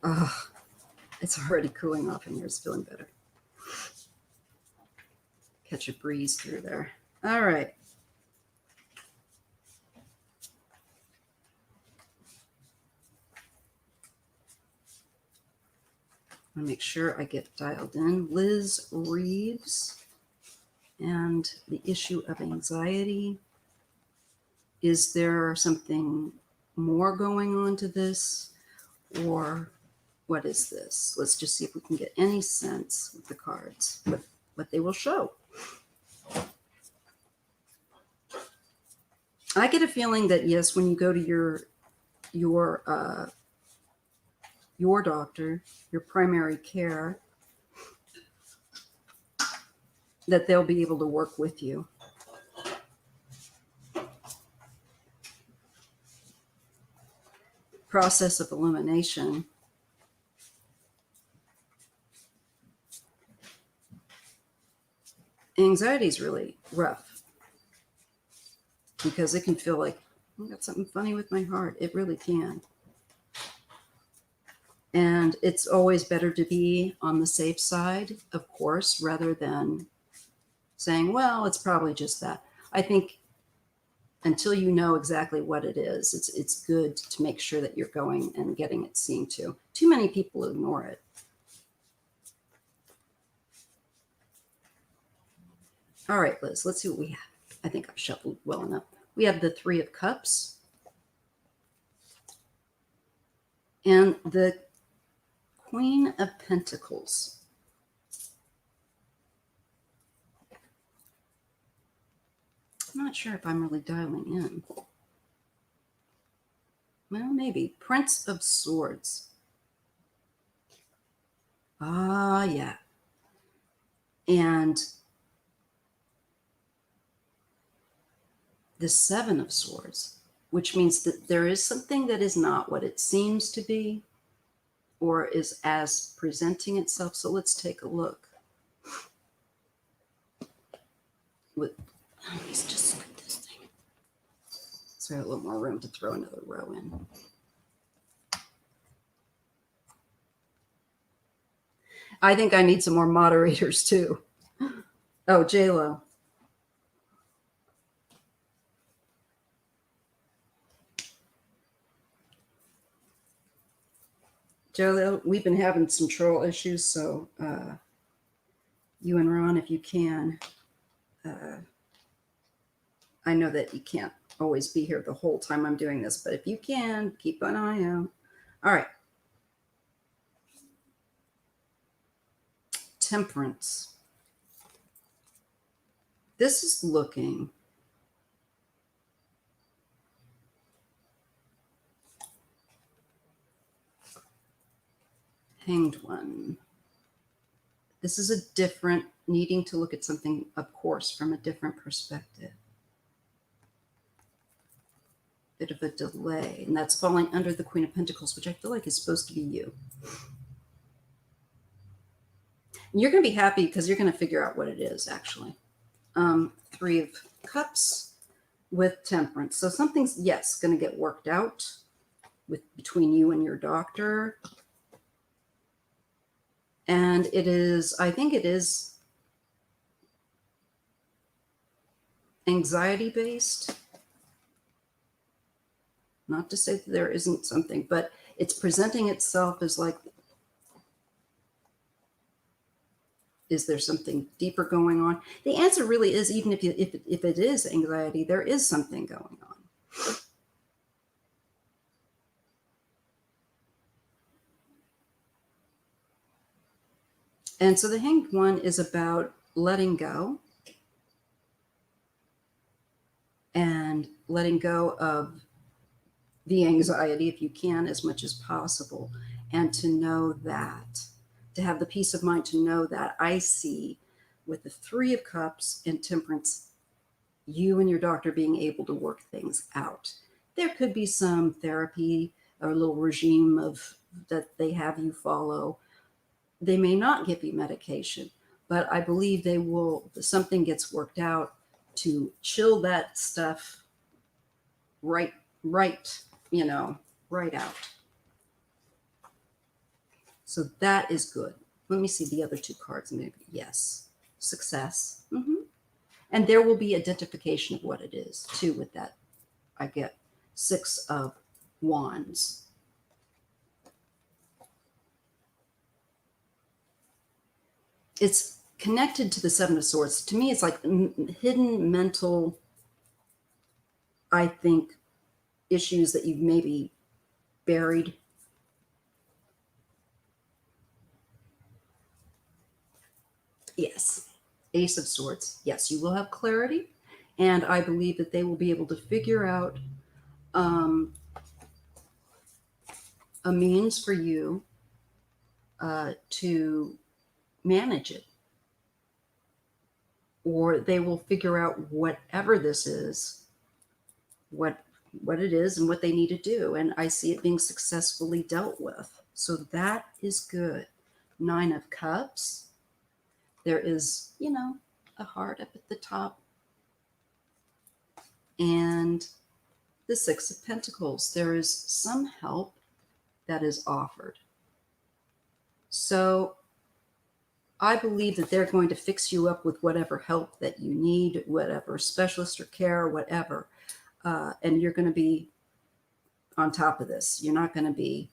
Speaker 1: Oh, it's already cooling off in here. It's feeling better. Catch a breeze through there. All right. I make sure I get dialed in. Liz Reeves and the issue of anxiety. Is there something more going on to this, or what is this? Let's just see if we can get any sense with the cards, what they will show. I get a feeling that yes, when you go to your doctor, your primary care, that they'll be able to work with you. Process of elimination. Anxiety is really rough because it can feel like I got something funny with my heart. It really can. And it's always better to be on the safe side, of course, rather than saying, well, it's probably just that. I think until you know exactly what it is, it's good to make sure that you're going and getting it seen to. Too many people ignore it. All right, Liz, let's see what we have. I think I've shuffled well enough. We have the Three of Cups and the Queen of Pentacles. I'm not sure if I'm really dialing in. Well, maybe. Prince of Swords. Ah, yeah. And the Seven of Swords, which means that there is something that is not what it seems to be or is as presenting itself. So let's take a look. Let's just look at this thing. So I have a little more room to throw another row in. I think I need some more moderators too. Oh, J-Lo. J-Lo, we've been having some troll issues, so you and Ron, if you can, I know that you can't always be here the whole time I'm doing this, but if you can, keep an eye out. All right. Temperance. This is looking Hanged One. This is a different, needing to look at something, of course, from a different perspective. Bit of a delay, and that's falling under the Queen of Pentacles, which I feel like is supposed to be you. And you're going to be happy because you're going to figure out what it is, actually. Three of Cups with Temperance. So something's, yes, going to get worked out between you and your doctor. And it is, I think it is anxiety-based. Not to say that there isn't something, but it's presenting itself as like, is there something deeper going on? The answer really is, even if it is anxiety, there is something going on. And so the Hanged One is about letting go and letting go of the anxiety, if you can, as much as possible. And to know that, to have the peace of mind to know that I see with the Three of Cups and Temperance, you and your doctor being able to work things out. There could be some therapy or a little regime of that they have you follow. They may not give you medication, but I believe they will, something gets worked out to chill that stuff right, right out. So that is good. Let me see the other two cards. Maybe, yes, success. And there will be identification of what it is too with that. I get Six of Wands. It's connected to the Seven of Swords. To me, it's like hidden mental, I think, issues that you've maybe buried. Yes. Ace of Swords. Yes, you will have clarity. And I believe that they will be able to figure out a means for you to manage it. Or they will figure out whatever this is, what it is and what they need to do. And I see it being successfully dealt with. So that is good. Nine of Cups. There is, a heart up at the top. And the Six of Pentacles. There is some help that is offered. So I believe that they're going to fix you up with whatever help that you need, whatever specialist or care, whatever. And you're going to be on top of this. You're not going to be...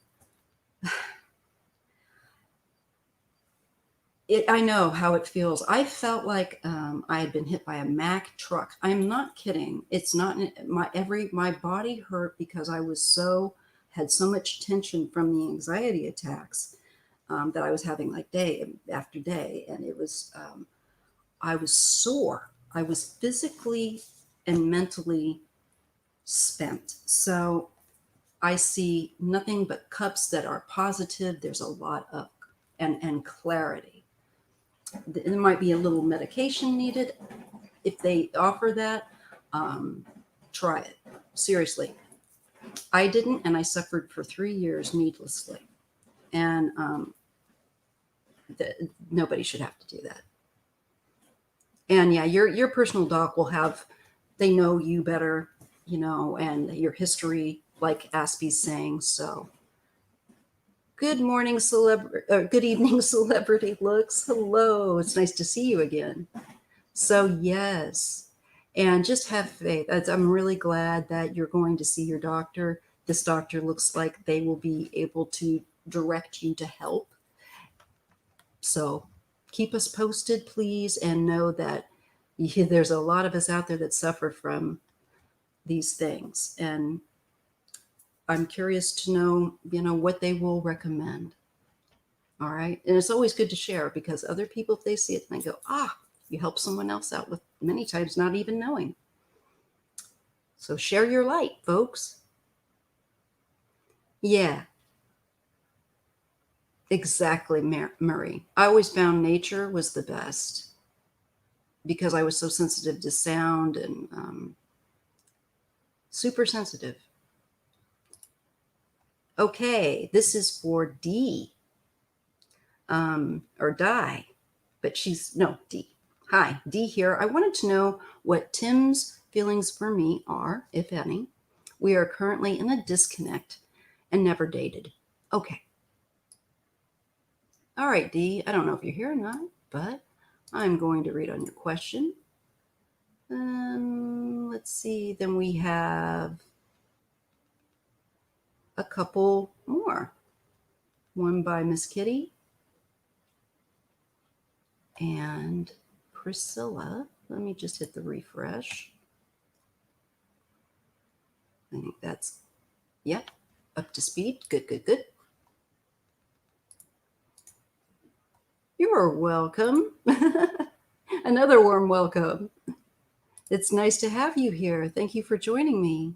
Speaker 1: I know how it feels. I felt like I had been hit by a Mack truck. I'm not kidding. It's not my body hurt because I had so much tension from the anxiety attacks that I was having like day after day. And it was, I was sore. I was physically and mentally spent. So I see nothing but cups that are positive. There's a lot of and clarity. There might be a little medication needed. If they offer that, try it. Seriously. I didn't, and I suffered for 3 years needlessly. And nobody should have to do that. And yeah, your personal doc will have, they know you better, you know, and your history, like Aspie's saying. So good morning, good evening, celebrity looks. Hello, it's nice to see you again. So yes, and just have faith. I'm really glad that you're going to see your doctor. This doctor looks like they will be able to direct you to help. So keep us posted, please, and know that there's a lot of us out there that suffer from these things. And I'm curious to know, you know, what they will recommend. All right. And it's always good to share, because other people, if they see it, they go, you help someone else out with, many times not even knowing. So share your light, folks. Yeah, exactly, Murray. I always found nature was the best because I was so sensitive to sound and super sensitive. Okay, this is for D, or Di, but no, D. Hi, D here. I wanted to know what Tim's feelings for me are, if any. We are currently in a disconnect and never dated. Okay. All right, D. I don't know if you're here or not, but I'm going to read on your question. Let's see. Then we have a couple more. One by Miss Kitty and Priscilla. Let me just hit the refresh. I think that's, yep, up to speed. Good, good, good. You're welcome. Another warm welcome. It's nice to have you here. Thank you for joining me.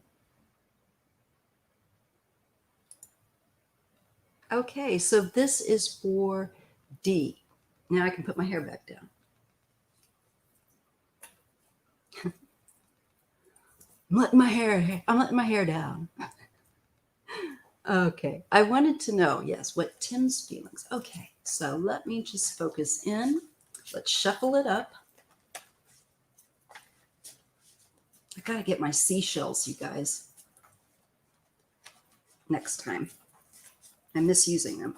Speaker 1: Okay, so this is for D. Now I can put my hair back down. I'm letting my hair down. Okay, I wanted to know, yes, what Tim's feelings. Okay, so let me just focus in. Let's shuffle it up. I gotta get my seashells, you guys, next time. I miss using them.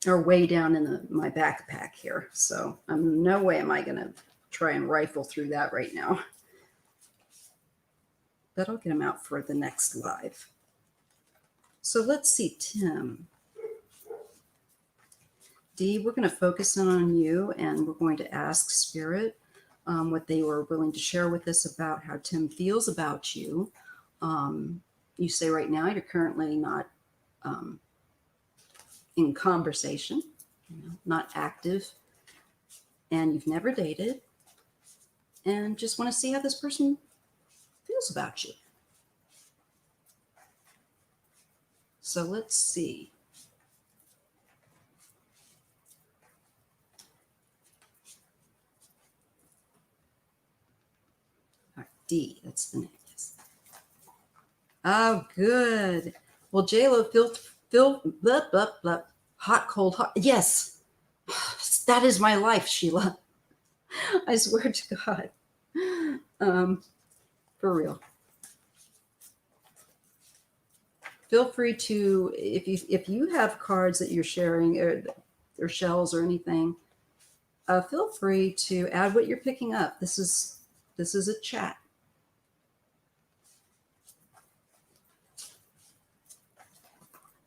Speaker 1: They're way down in my backpack here, so no way am I gonna try and rifle through that right now. But I'll get them out for the next live. So let's see, Tim. D, we're going to focus in on you, and we're going to ask Spirit what they were willing to share with us about how Tim feels about you. You say right now you're currently not in conversation, not active, and you've never dated, and just want to see how this person feels about you. So let's see. All right, D, that's the name. Yes. Oh, good. Well, JLo, blah, blah, blah. Hot, cold, hot. Yes, that is my life, Sheila. I swear to God. For real. Feel free to, if you have cards that you're sharing or shells or anything, feel free to add what you're picking up. This is a chat.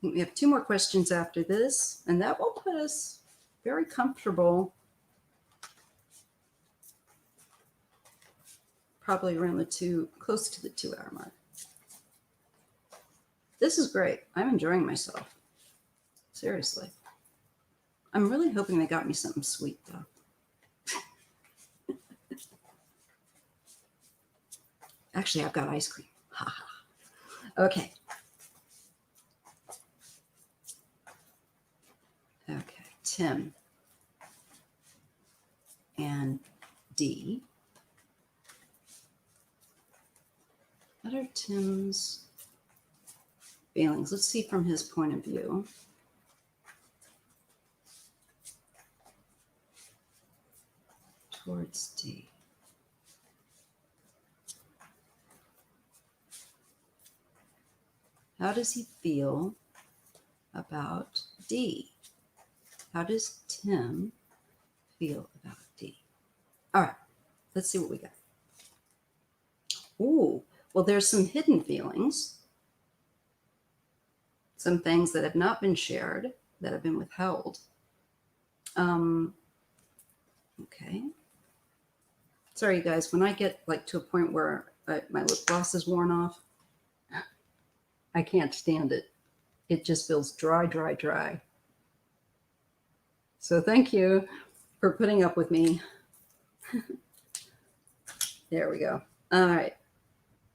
Speaker 1: We have 2 more questions after this, and that will put us very comfortable, probably around close to the 2-hour mark. This is great. I'm enjoying myself. Seriously. I'm really hoping they got me something sweet, though. Actually, I've got ice cream. Ha ha. Okay. Tim and D. What are Tim's feelings? Let's see from his point of view. Towards D. How does he feel about D? How does Tim feel about D? All right, let's see what we got. Ooh, well, there's some hidden feelings, some things that have not been shared, that have been withheld. Okay. Sorry, you guys, when I get like to a point where my lip gloss is worn off, I can't stand it. It just feels dry, dry, dry. So thank you for putting up with me. There we go. All right.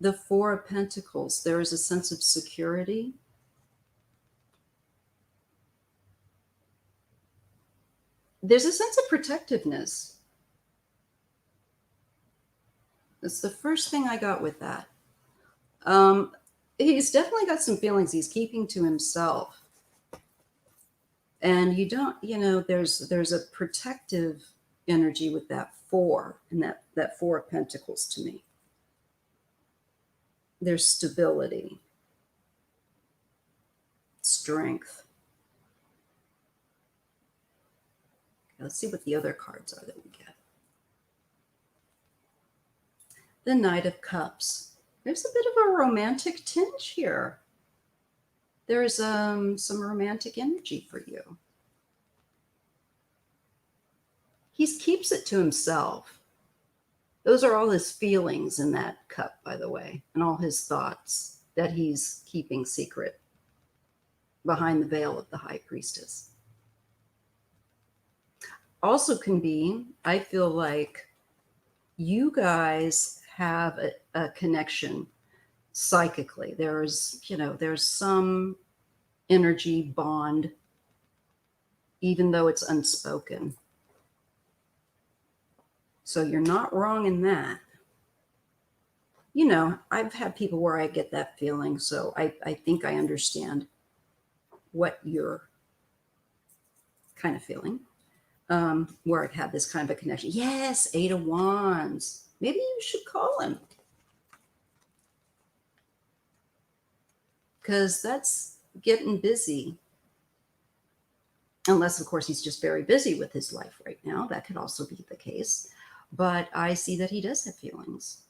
Speaker 1: The Four of Pentacles. There is a sense of security. There's a sense of protectiveness. That's the first thing I got with that. He's definitely got some feelings he's keeping to himself. And you don't, you know, there's a protective energy with that four, and that Four of Pentacles to me. There's stability, strength. Let's see what the other cards are that we get. The Knight of Cups. There's a bit of a romantic tinge here. There's some romantic energy for you. He keeps it to himself. Those are all his feelings in that cup, by the way, and all his thoughts that he's keeping secret behind the veil of the High Priestess. Also can be, I feel like you guys have a connection psychically. There's some energy bond, even though it's unspoken. So you're not wrong in that. You know, I've had people where I get that feeling, so I think I understand what you're kind of feeling. Where I've had this kind of a connection. Yes, Eight of Wands. Maybe you should call him. Because that's getting busy. Unless, of course, he's just very busy with his life right now. That could also be the case. But I see that he does have feelings.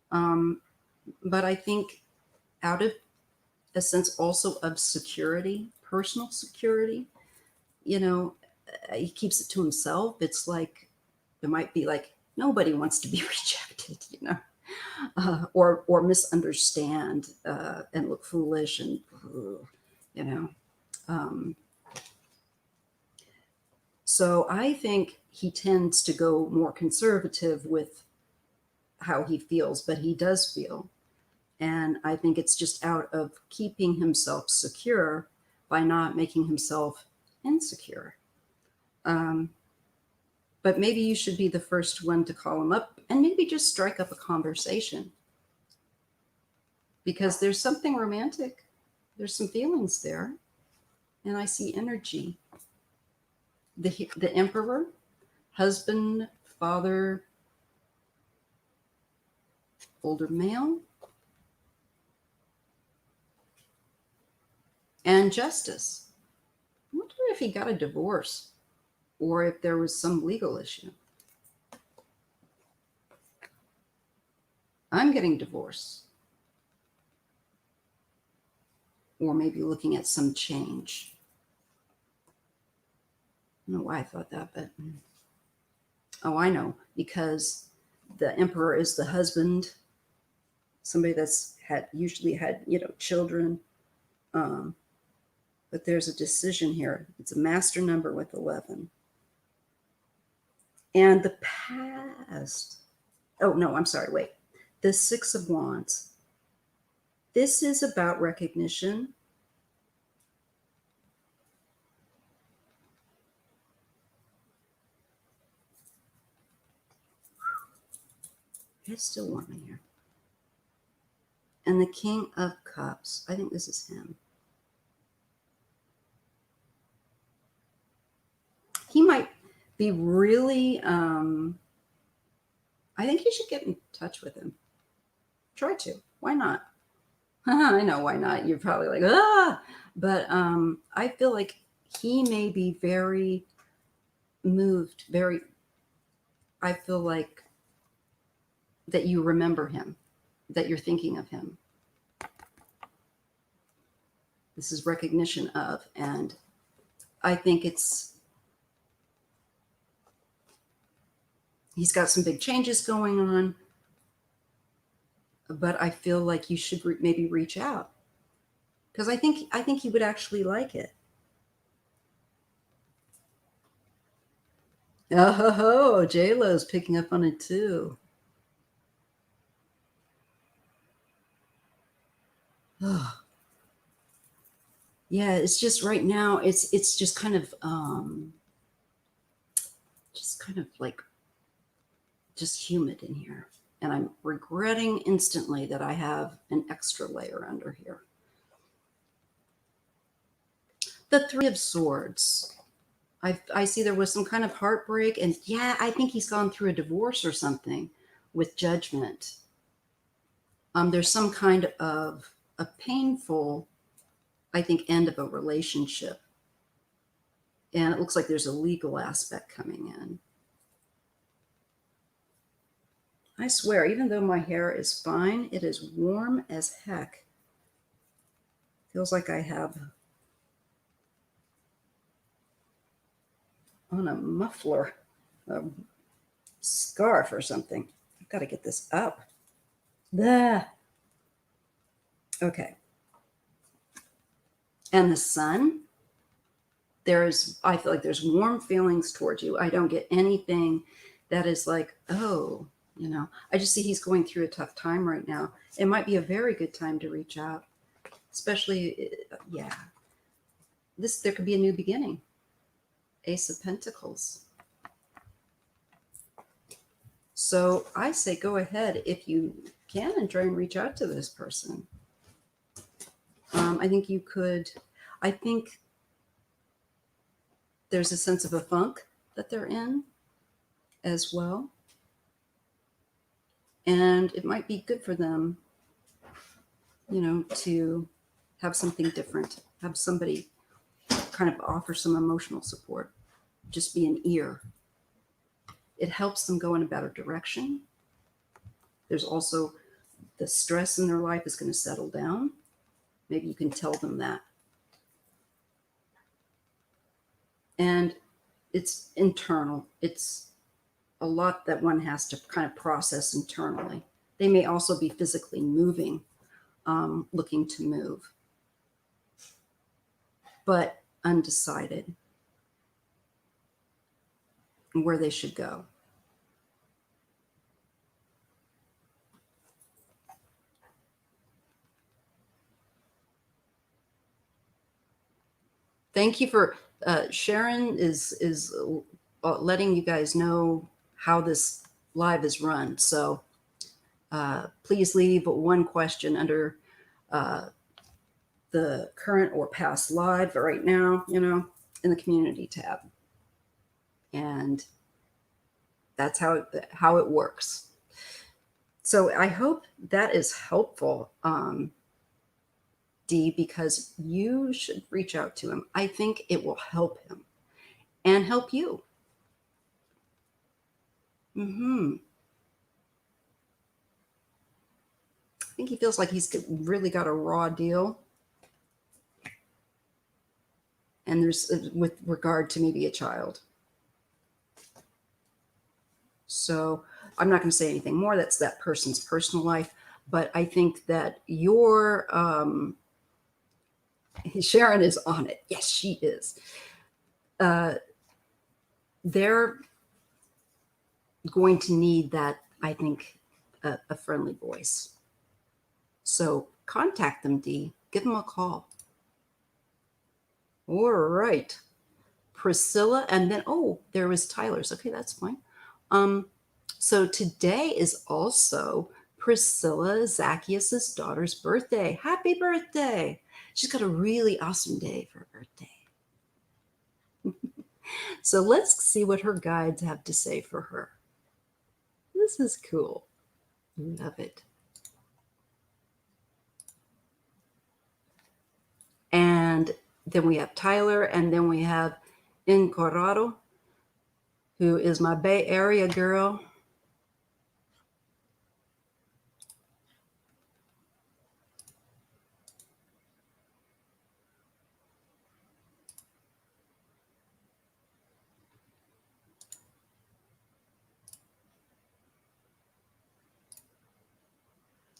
Speaker 1: But I think out of a sense also of security, personal security, you know, he keeps it to himself. It's like, it might be like, nobody wants to be rejected, you know, or misunderstand and look foolish and, you know. So I think he tends to go more conservative with how he feels, but he does feel. And I think it's just out of keeping himself secure by not making himself insecure. But maybe you should be the first one to call him up and maybe just strike up a conversation. Because there's something romantic. There's some feelings there. And I see energy. The Emperor, husband, father, older male, and Justice. I wonder if he got a divorce or if there was some legal issue. I'm getting divorced. Or maybe looking at some change. I don't know why I thought that, but oh, I know, because the Emperor is the husband, somebody that's usually had, you know, children. But there's a decision here. It's a master number with 11. And the past. Oh, no, I'm sorry. Wait. The Six of Wands. This is about recognition. You guys still want me here. And the King of Cups. I think this is him. He might be really, I think you should get in touch with him. Try to. Why not? I know why not. You're probably like, ah! But I feel like he may be very moved, I feel like that you remember him, that you're thinking of him. This is recognition of, and I think he's got some big changes going on, but I feel like you should maybe reach out, because I think he would actually like it. Oh, J-Lo's picking up on it too. Oh. Yeah, it's just right now, it's just kind of like just humid in here. And I'm regretting instantly that I have an extra layer under here. The Three of Swords. I see there was some kind of heartbreak, and yeah, I think he's gone through a divorce or something with Judgment. There's some kind of a painful, I think, end of a relationship. And it looks like there's a legal aspect coming in. I swear, even though my hair is fine, it is warm as heck. Feels like I have on a muffler, a scarf or something. I've got to get this up. Blah. Okay. And the Sun, I feel like there's warm feelings towards you. I don't get anything that is like, oh, I just see he's going through a tough time right now. It might be a very good time to reach out, especially, yeah. There could be a new beginning. Ace of Pentacles. So I say go ahead if you can and try and reach out to this person. I think you could. I think there's a sense of a funk that they're in as well. And it might be good for them, to have something different, have somebody kind of offer some emotional support, just be an ear. It helps them go in a better direction. There's also the stress in their life is going to settle down. Maybe you can tell them that. And it's internal. It's a lot that one has to kind of process internally. They may also be physically moving, looking to move, but undecided where they should go. Thank you for Sharon is letting you guys know how this live is run. So please leave one question under the current or past live right now, in the community tab. And that's how it works. So I hope that is helpful, Dee, because you should reach out to him. I think it will help him and help you. I think he feels like he's really got a raw deal. And there's with regard to maybe a child. So I'm not going to say anything more. That's that person's personal life. But I think that your Sharon is on it. Yes, she is. They're going to need that, I think, a friendly voice. So contact them, Dee. Give them a call. All right. Priscilla, and then, there was Tyler's. Okay, that's fine. So today is also Priscilla Zacchaeus' daughter's birthday. Happy birthday! She's got a really awesome day for her birthday. So let's see what her guides have to say for her. This is cool. Love it. And then we have Tyler, and then we have Incorrado, who is my Bay Area girl.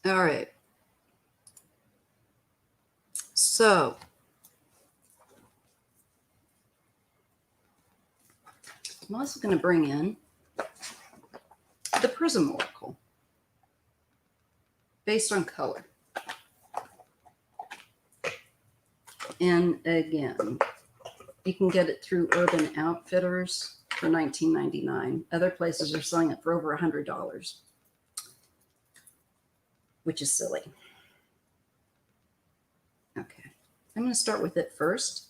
Speaker 1: All right. So I'm also going to bring in the Prism Oracle based on color. And again, you can get it through Urban Outfitters for $19.99. Other places are selling it for over $100, which is silly. Okay, I'm going to start with it first.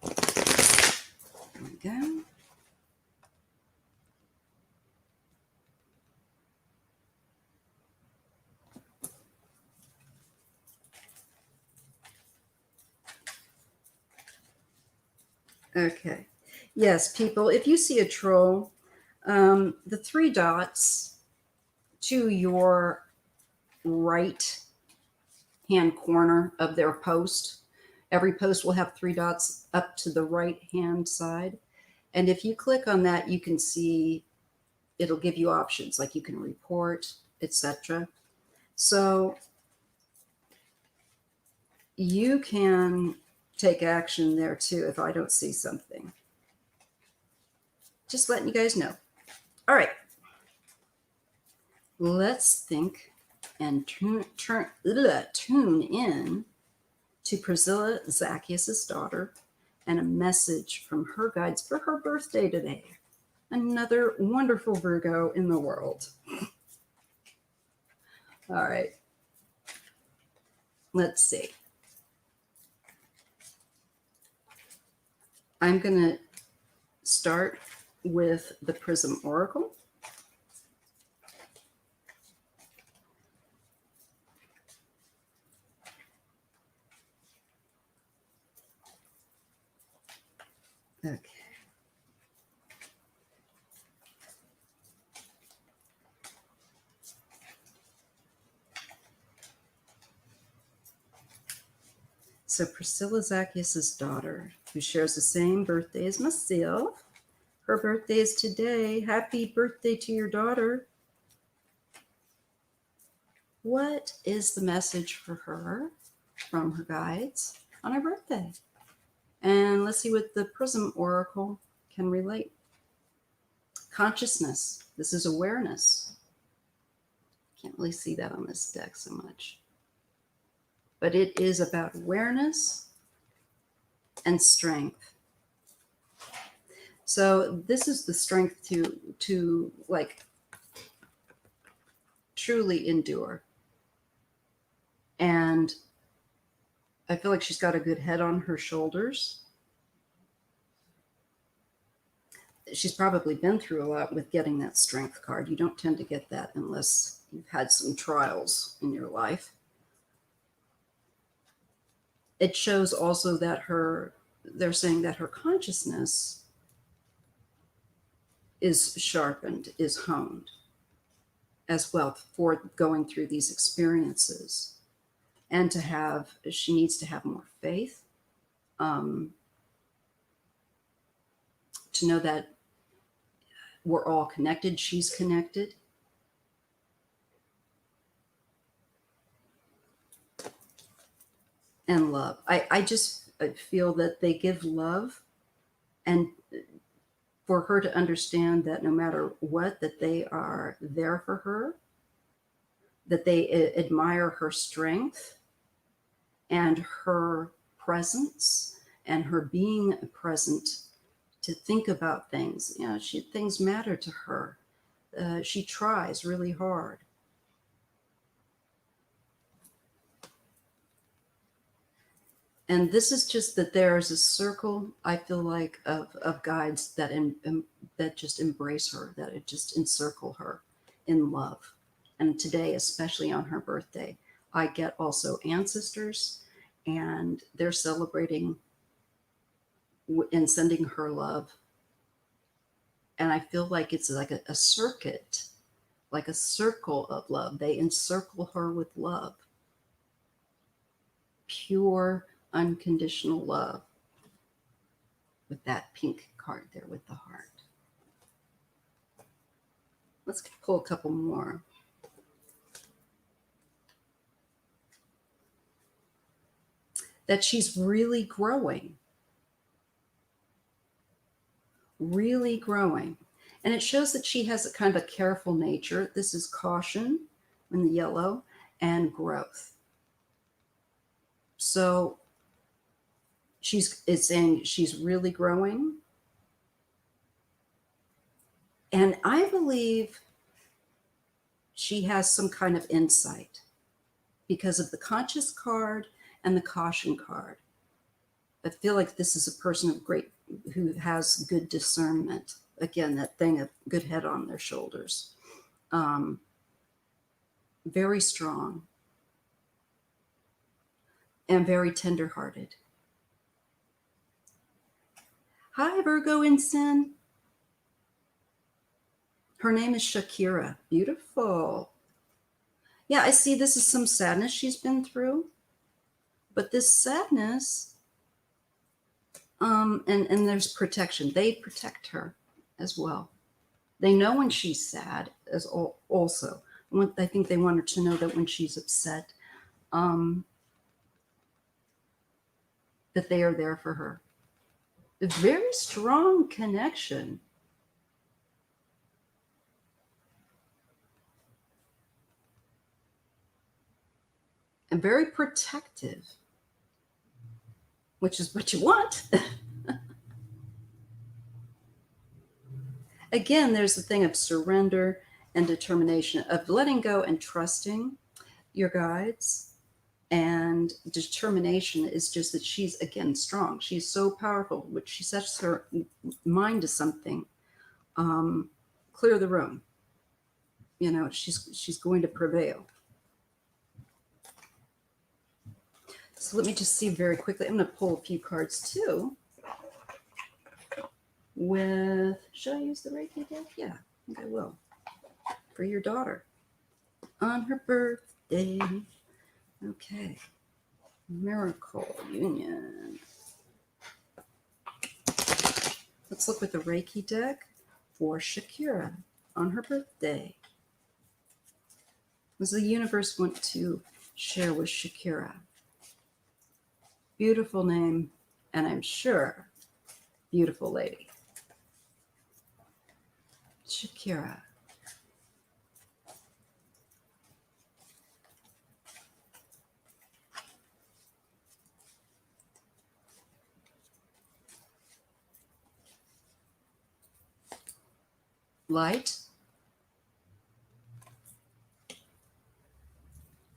Speaker 1: There we go. Okay. Yes, people, if you see a troll, the three dots to your right hand corner of their post, every post will have three dots up to the right hand side. And if you click on that, you can see it'll give you options like you can report, etc. So you can take action there too if I don't see something. Just letting you guys know. All right. Let's think and tune in to Priscilla Zacchaeus' daughter and a message from her guides for her birthday today. Another wonderful Virgo in the world. All right. Let's see. I'm going to start with the Prism Oracle. Okay. So Priscilla Zacchaeus' daughter, who shares the same birthday as myself. Her birthday is today. Happy birthday to your daughter. What is the message for her from her guides on her birthday? And let's see what the Prism Oracle can relate. Consciousness. This is awareness. Can't really see that on this deck so much. But it is about awareness and strength. So this is the strength to like truly endure. And I feel like she's got a good head on her shoulders. She's probably been through a lot with getting that strength card. You don't tend to get that unless you've had some trials in your life. It shows also that they're saying that her consciousness is sharpened, is honed as well for going through these experiences. And she needs to have more faith, to know that we're all connected. She's connected. And love. I just feel that they give love, and for her to understand that no matter what, that they are there for her, that they admire her strength and her presence and her being present to think about things. You know, things matter to her. She tries really hard. And this is just that there is a circle, I feel like, of guides that that just embrace her, that it just encircle her in love. And today, especially on her birthday, I get also ancestors, and they're celebrating and sending her love. And I feel like it's like a circuit, like a circle of love. They encircle her with love, pure, unconditional love, with that pink card there with the heart. Let's pull a couple more. That she's really growing. Really growing. And it shows that she has a kind of a careful nature. This is caution in the yellow and growth. So it's saying she's really growing. And I believe she has some kind of insight because of the conscious card and the caution card. I feel like this is a person of great, who has good discernment. Again, that thing of good head on their shoulders. Very strong and very tender-hearted. Hi, Virgo in Sin. Her name is Shakira. Beautiful. Yeah, I see this is some sadness she's been through. But this sadness, and there's protection. They protect her as well. They know when she's sad as also. I think they want her to know that when she's upset, that they are there for her. A very strong connection. And very protective, which is what you want. Again, there's the thing of surrender and determination, of letting go and trusting your guides. And determination is just that she's, again, strong. She's so powerful, which she sets her mind to something. Clear the room. You know, she's going to prevail. So let me just see very quickly. I'm going to pull a few cards too. Should I use the Reiki deck? Yeah, I think I will. For your daughter on her birthday. Okay. Miracle Union. Let's look with the Reiki deck for Shakira on her birthday. What does the universe want to share with Shakira? Beautiful name, and I'm sure beautiful lady. Shakira. Light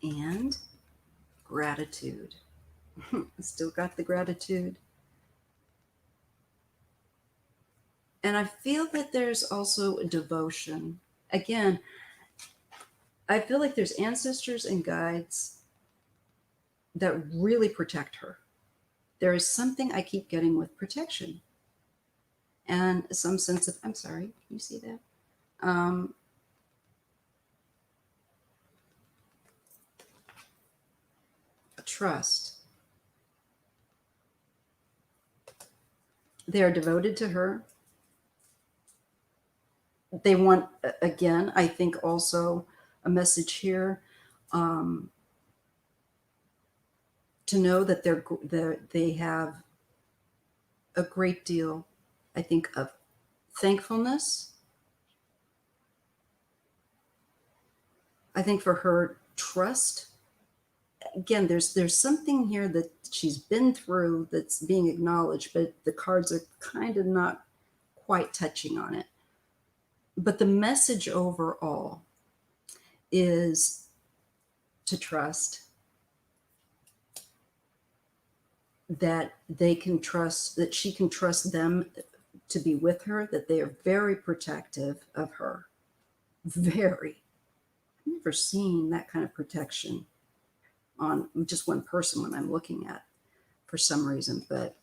Speaker 1: and gratitude. Still got the gratitude. And I feel that there's also devotion. Again, I feel like there's ancestors and guides that really protect her. There is something I keep getting with protection. And some sense of, I'm sorry, can you see that? Trust. They are devoted to her. They want, again, I think also a message here, to know that they have a great deal, I think, of thankfulness. I think for her, trust. Again, there's something here that she's been through that's being acknowledged, but the cards are kind of not quite touching on it. But the message overall is to trust, that they can trust, that she can trust them to be with her, that they are very protective of her. Very. I've never seen that kind of protection on just one person when I'm looking at, for some reason. But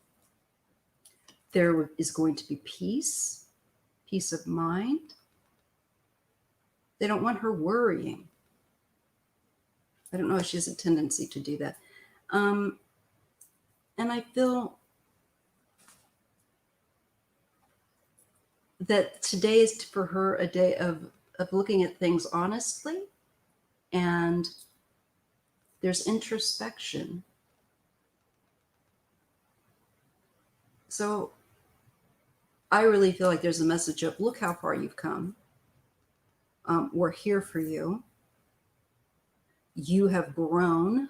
Speaker 1: there is going to be peace of mind. They don't want her worrying. I don't know if she has a tendency to do that. And I feel that today is for her a day of looking at things honestly, and there's introspection. So I really feel like there's a message of, look how far you've come. We're here for you. You have grown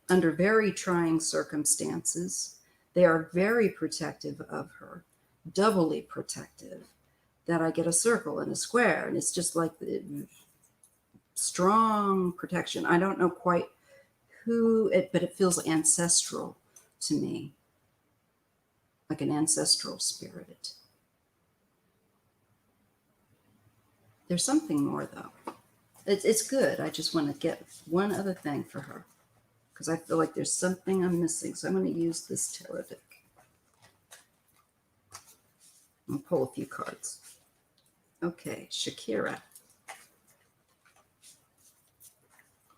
Speaker 1: under very trying circumstances. They are very protective of her, doubly protective. That I get a circle and a square, and it's just like the strong protection. I don't know quite who it, but it feels ancestral to me, like an ancestral spirit. There's something more though. It's good. I just want to get one other thing for her, because I feel like there's something I'm missing. So I'm going to use this tarot deck. I'll pull a few cards. Okay, Shakira.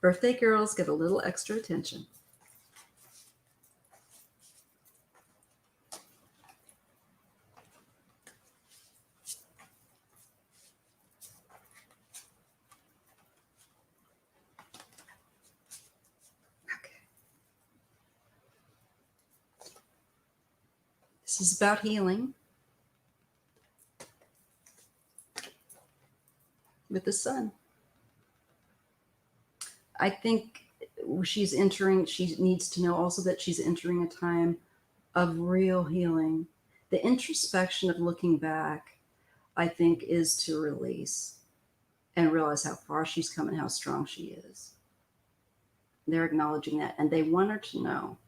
Speaker 1: Birthday girls get a little extra attention. Okay. This is about healing with the sun. I think she needs to know also that she's entering a time of real healing. The introspection of looking back, I think, is to release and realize how far she's come and how strong she is. They're acknowledging that, and they want her to know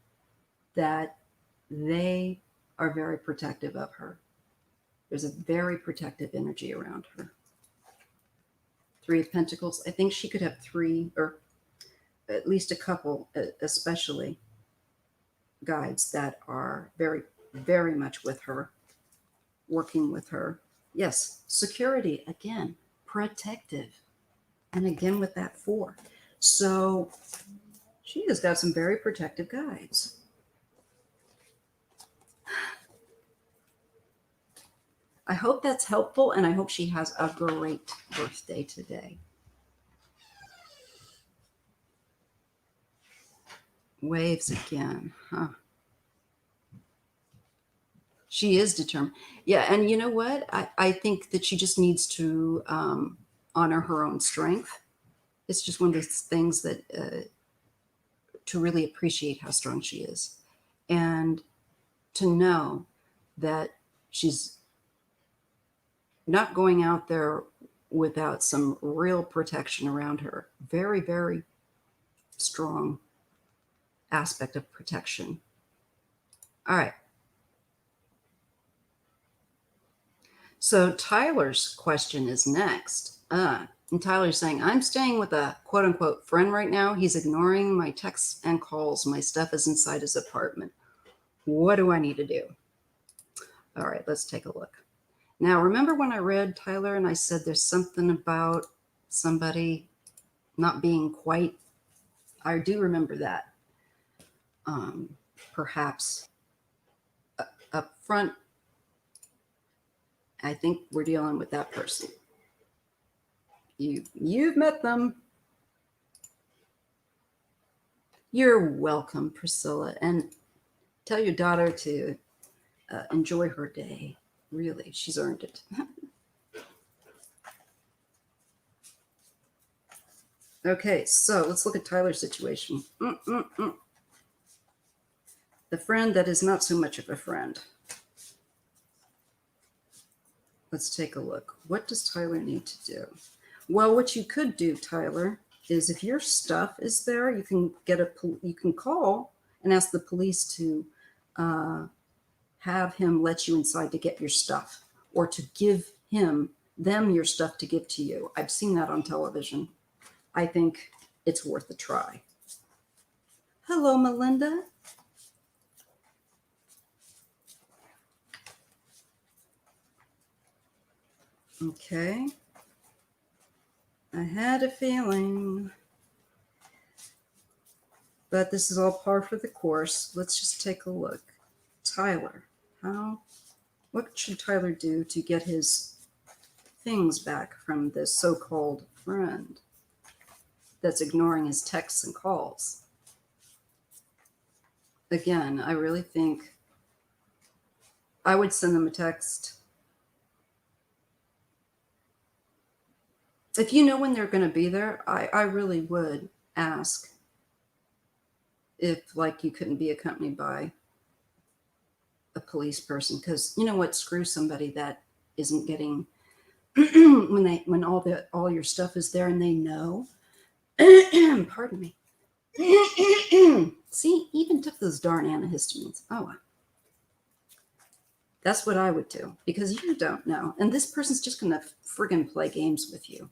Speaker 1: that they are very protective of her. There's a very protective energy around her. 3 of Pentacles. I think she could have 3, or at least a couple, especially guides that are very, very much with her, working with her. Yes, security, again, protective. And again with that 4. So she has got some very protective guides. I hope that's helpful, and I hope she has a great birthday today. Waves again, huh? She is determined. Yeah, and you know what? I think that she just needs to honor her own strength. It's just one of those things that to really appreciate how strong she is, and to know that she's not going out there without some real protection around her. Very, very strong aspect of protection. All right. So Tyler's question is next. And Tyler's saying, I'm staying with a quote unquote friend right now. He's ignoring my texts and calls. My stuff is inside his apartment. What do I need to do? All right, let's take a look. Now, remember when I read Tyler and I said there's something about somebody not being quite, I do remember that. Perhaps up front, I think we're dealing with that person. You've met them. You're welcome, Priscilla. And tell your daughter to enjoy her day. Really, she's earned it. Okay, so let's look at Tyler's situation. The friend that is not so much of a friend. Let's take a look. What does Tyler need to do? Well, what you could do, Tyler, is if your stuff is there, you can call and ask the police to have him let you inside to get your stuff, or to give them your stuff to give to you. I've seen that on television. I think it's worth a try. Hello, Melinda. Okay. I had a feeling. But this is all par for the course. Let's just take a look. Tyler, what should Tyler do to get his things back from this so-called friend that's ignoring his texts and calls? Again, I really think I would send them a text. If you know when they're going to be there, I really would ask if, like, you couldn't be accompanied by a police person, because you know what, screw somebody that isn't getting when all your stuff is there and they know. Pardon me. See, even took those darn antihistamines. Oh, well. That's what I would do, because you don't know, and this person's just gonna friggin' play games with you.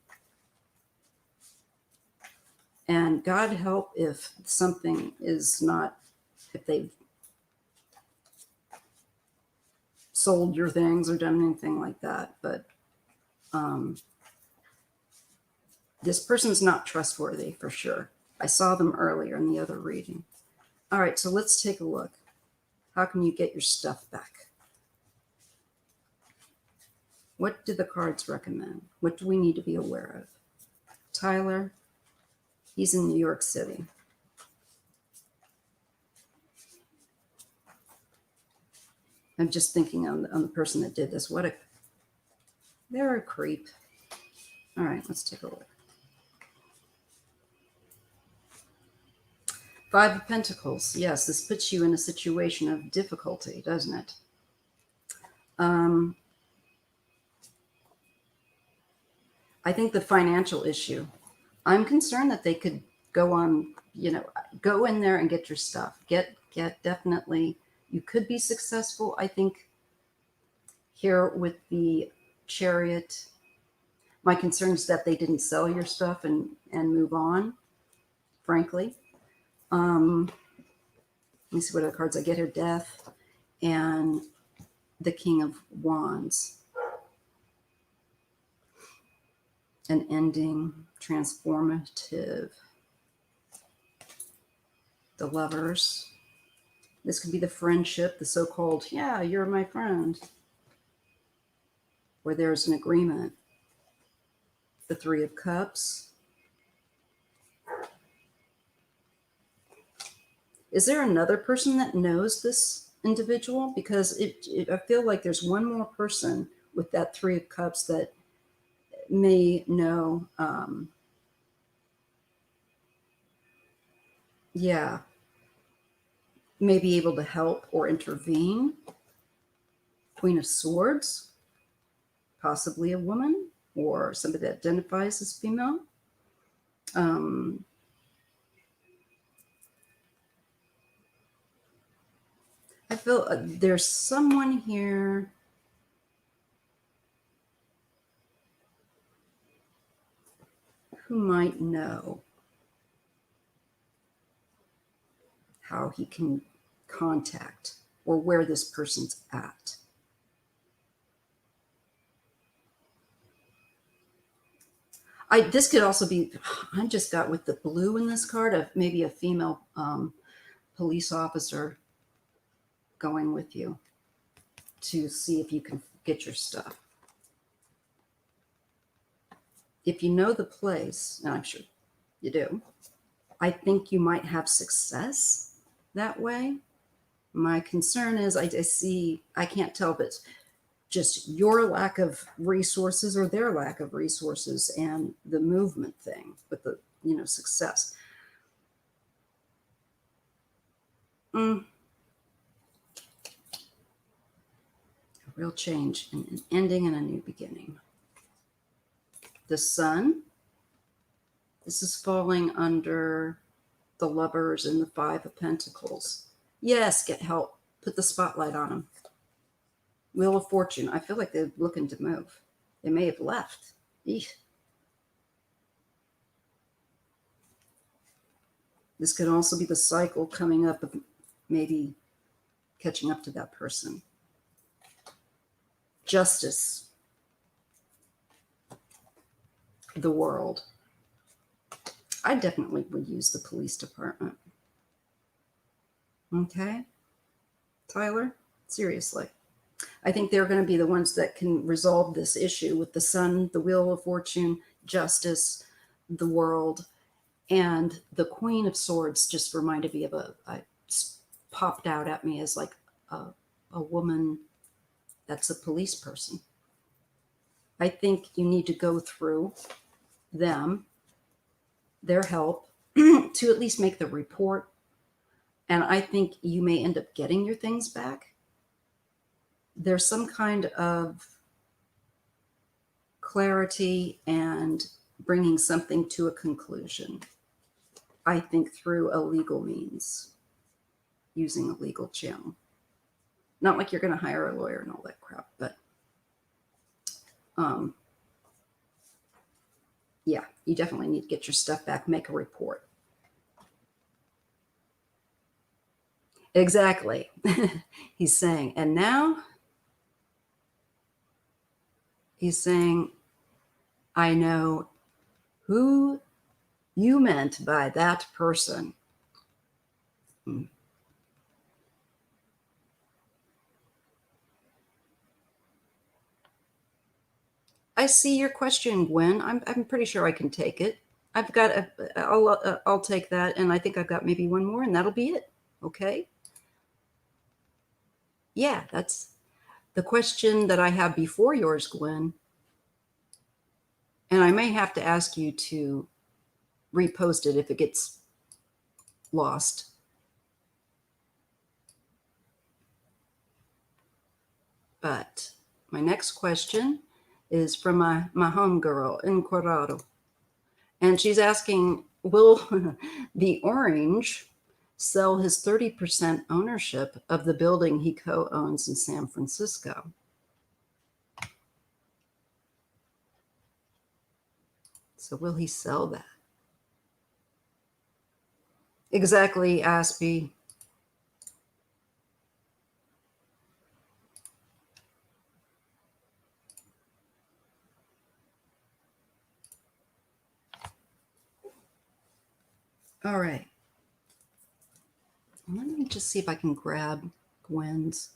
Speaker 1: And God help if something is not, if they've sold your things or done anything like that. But this person's not trustworthy for sure. I saw them earlier in the other reading. All right, so let's take a look. How can you get your stuff back? What do the cards recommend? What do we need to be aware of? Tyler, he's in New York City. I'm just thinking on the person that did this. They're a creep. All right, let's take a look. 5 of Pentacles. Yes, this puts you in a situation of difficulty, doesn't it? I think the financial issue, I'm concerned that they could go on, go in there and get your stuff. Get definitely, you could be successful. I think here with the Chariot, my concern is that they didn't sell your stuff and move on, frankly. Let me see what other cards I get here. Death and the King of Wands. An ending, transformative. The Lovers. This could be the friendship, the so-called, yeah, you're my friend, where there's an agreement. The 3 of Cups. Is there another person that knows this individual? Because I feel like there's one more person with that 3 of Cups that may know, may be able to help or intervene. Queen of Swords, possibly a woman or somebody that identifies as female. I feel there's someone here who might know how he can contact or where this person's at. This could also be, I just got with the blue in this card, maybe a female police officer going with you to see if you can get your stuff. If you know the place, and I'm sure you do, I think you might have success that way. My concern is I can't tell if it's just your lack of resources or their lack of resources and the movement thing with the, success. A real change, an ending and a new beginning. The Sun. This is falling under the Lovers and the Five of Pentacles. Yes, get help. Put the spotlight on them. Wheel of Fortune. I feel like they're looking to move. They may have left. Eesh. This could also be the cycle coming up of maybe catching up to that person. Justice. The World. I definitely would use the police department. Okay? Tyler, seriously. I think they're going to be the ones that can resolve this issue with the Sun, the Wheel of Fortune, Justice, the World, and the Queen of Swords just reminded me of popped out at me as like a woman that's a police person. I think you need to go through them, their help, to at least make the report. And I think you may end up getting your things back. There's some kind of clarity and bringing something to a conclusion. I think through a legal means, using a legal channel. Not like you're going to hire a lawyer and all that crap, but yeah, you definitely need to get your stuff back, make a report. Exactly. He's saying, and now he's saying, I know who you meant by that person. I see your question, Gwen. I'm pretty sure I can take it. I've got I'll take that, and I think I've got maybe one more, and that'll be it. Okay. Yeah, that's the question that I have before yours, Gwen. And I may have to ask you to repost it if it gets lost. But my next question is from my homegirl in Colorado. And she's asking, will the Orange sell his 30% ownership of the building he co-owns in San Francisco? So will he sell that? Exactly, Aspie. All right. Let me just see if I can grab Gwen's.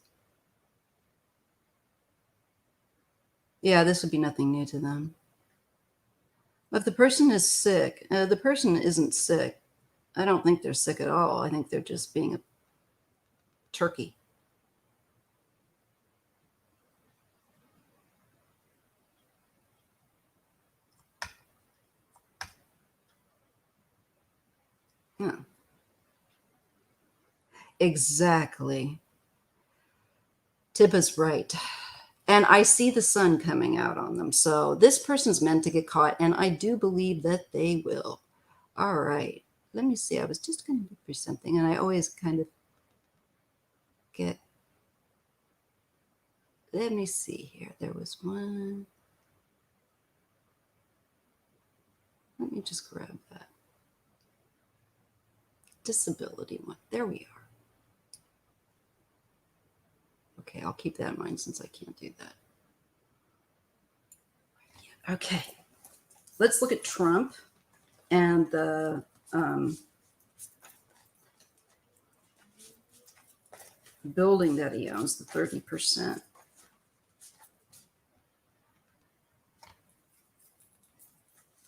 Speaker 1: Yeah, this would be nothing new to them. If the person is sick, the person isn't sick. I don't think they're sick at all. I think they're just being a turkey. Yeah. Exactly. Tibba's right. And I see the sun coming out on them. So this person's meant to get caught, and I do believe that they will. All right. Let me see. I was just going to look for something, and I always kind of get. Let me see here. There was one. Let me just grab that. Disability one. There we are. Okay, I'll keep that in mind since I can't do that. Okay. Let's look at Trump and the building that he owns, the 30%.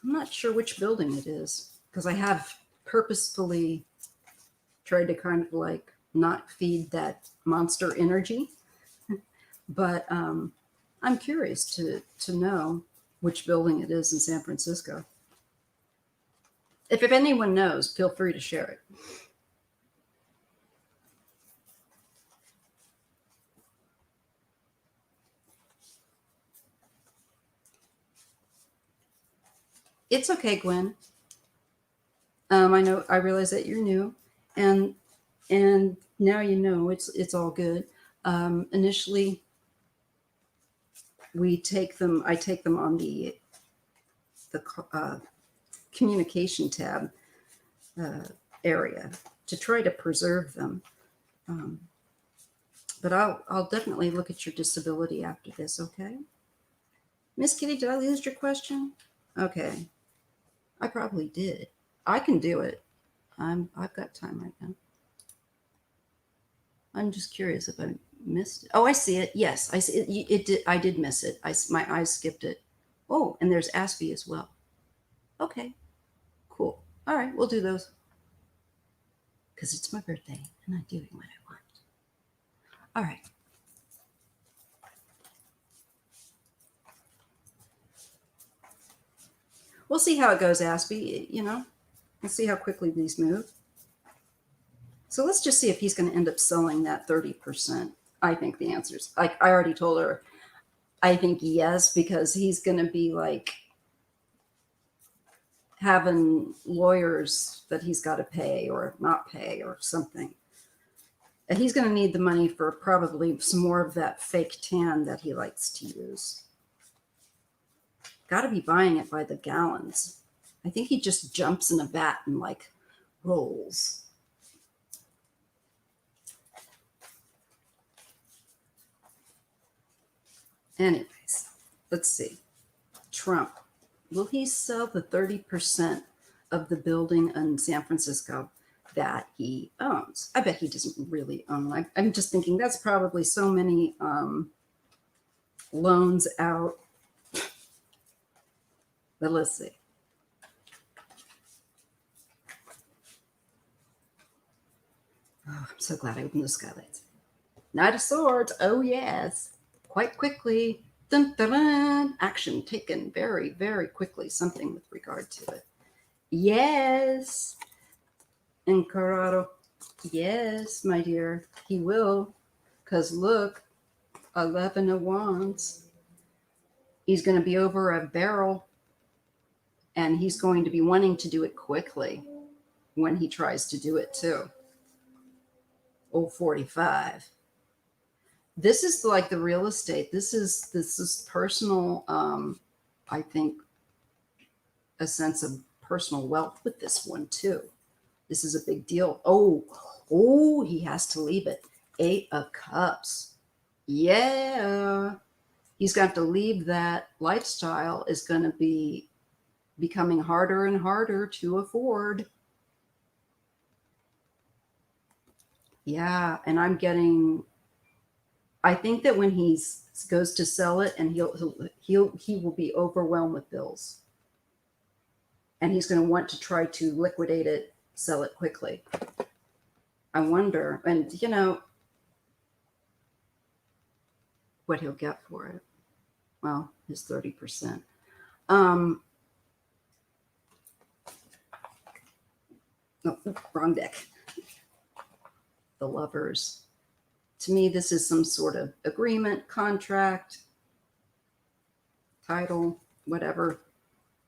Speaker 1: I'm not sure which building it is because I have purposefully tried to kind of like not feed that monster energy. But I'm curious to know which building it is in San Francisco. If anyone knows, feel free to share it. It's okay, Gwen. I realize that you're new, and now you know it's all good. Initially, I take them on the uh, communication tab area to try to preserve them. Um, but I'll definitely look at your disability after this. Okay, Miss Kitty, did I lose your question? Okay, I probably did. I can do it. I've got time right now. I'm just curious if I missed it. Oh, I see it. Yes, I see it. It did. I did miss it. My eyes skipped it. Oh, and there's Aspie as well. Okay, cool. All right, we'll do those because it's my birthday and I'm doing what I want. All right. We'll see how it goes, Aspie. We'll see how quickly these move. So let's just see if he's going to end up selling that 30%. I think the answer's like I already told her. I think yes, because he's going to be like having lawyers that he's got to pay or not pay or something. And he's going to need the money for probably some more of that fake tan that he likes to use. Got to be buying it by the gallons. I think he just jumps in a vat and like rolls. Anyways, let's see. Trump. Will he sell the 30% of the building in San Francisco that he owns? I bet he doesn't really own. I'm just thinking that's probably so many loans out. But let's see. Oh, I'm so glad I opened the skylights. Knight of Swords. Oh, yes. Quite quickly. Dun, dun, dun. Action taken very, very quickly. Something with regard to it. Yes. Encarado. Yes, my dear. He will. Because look, 11 of Wands. He's going to be over a barrel. And he's going to be wanting to do it quickly when he tries to do it too. Oh, 45. This is like the real estate. This is personal. I think a sense of personal wealth with this one too. This is a big deal. Oh, he has to leave it. 8 of Cups. Yeah, he's got to leave that lifestyle. Is going to be becoming harder and harder to afford. Yeah, and I think that when he goes to sell it, and he will be overwhelmed with bills, and he's going to want to try to liquidate it, sell it quickly. I wonder, and what he'll get for it. Well, his 30%. No, wrong deck. The Lovers. To me, this is some sort of agreement, contract, title, whatever,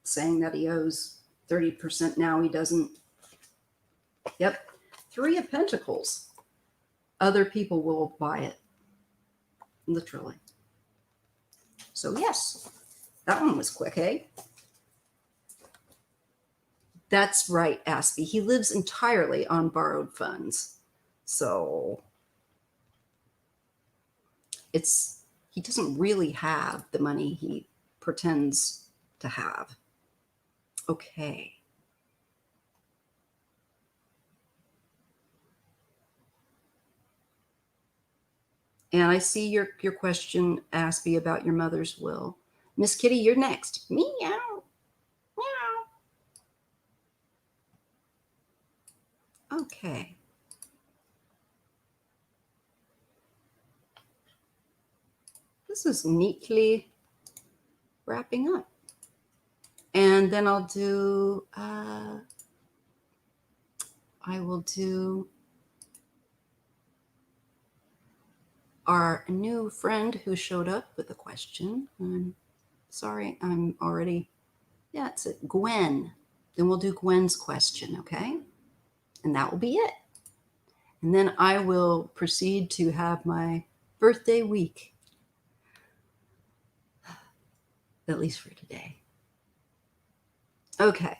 Speaker 1: saying that he owes 30% now. He doesn't. Yep. 3 of Pentacles. Other people will buy it. Literally. So yes, that one was quick, eh? That's right, Aspie. He lives entirely on borrowed funds. So he doesn't really have the money he pretends to have. Okay. And I see your question, Aspie, about your mother's will. Miss Kitty, you're next. Meow. Meow. Okay. This is neatly wrapping up. And then I will do our new friend who showed up with a question. I'm sorry, I'm already Yeah, it's Gwen. Then we'll do Gwen's question, okay? And that will be it. And then I will proceed to have my birthday week, at least for today. Okay.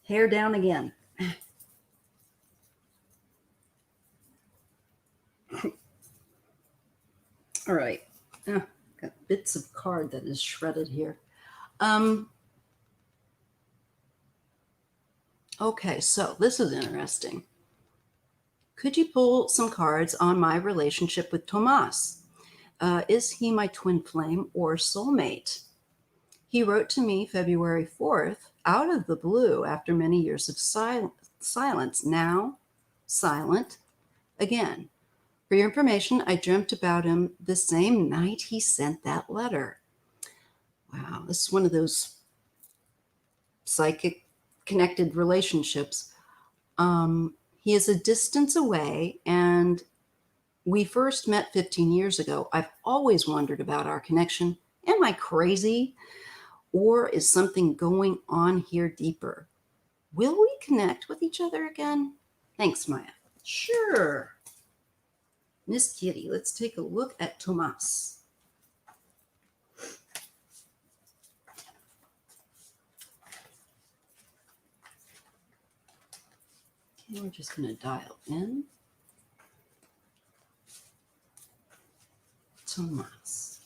Speaker 1: Hair down again. All right. Got bits of card that is shredded here. Okay, so this is interesting. Could you pull some cards on my relationship with Tomas? Is he my twin flame or soulmate? He wrote to me February 4th, out of the blue, after many years of silence. Now, silent again. For your information, I dreamt about him the same night he sent that letter. Wow, this is one of those psychic connected relationships. He is a distance away, and we first met 15 years ago. I've always wondered about our connection. Am I crazy? Or is something going on here deeper? Will we connect with each other again? Thanks, Maya. Sure. Miss Kitty, let's take a look at Tomas. Okay, we're just going to dial in. Tomas.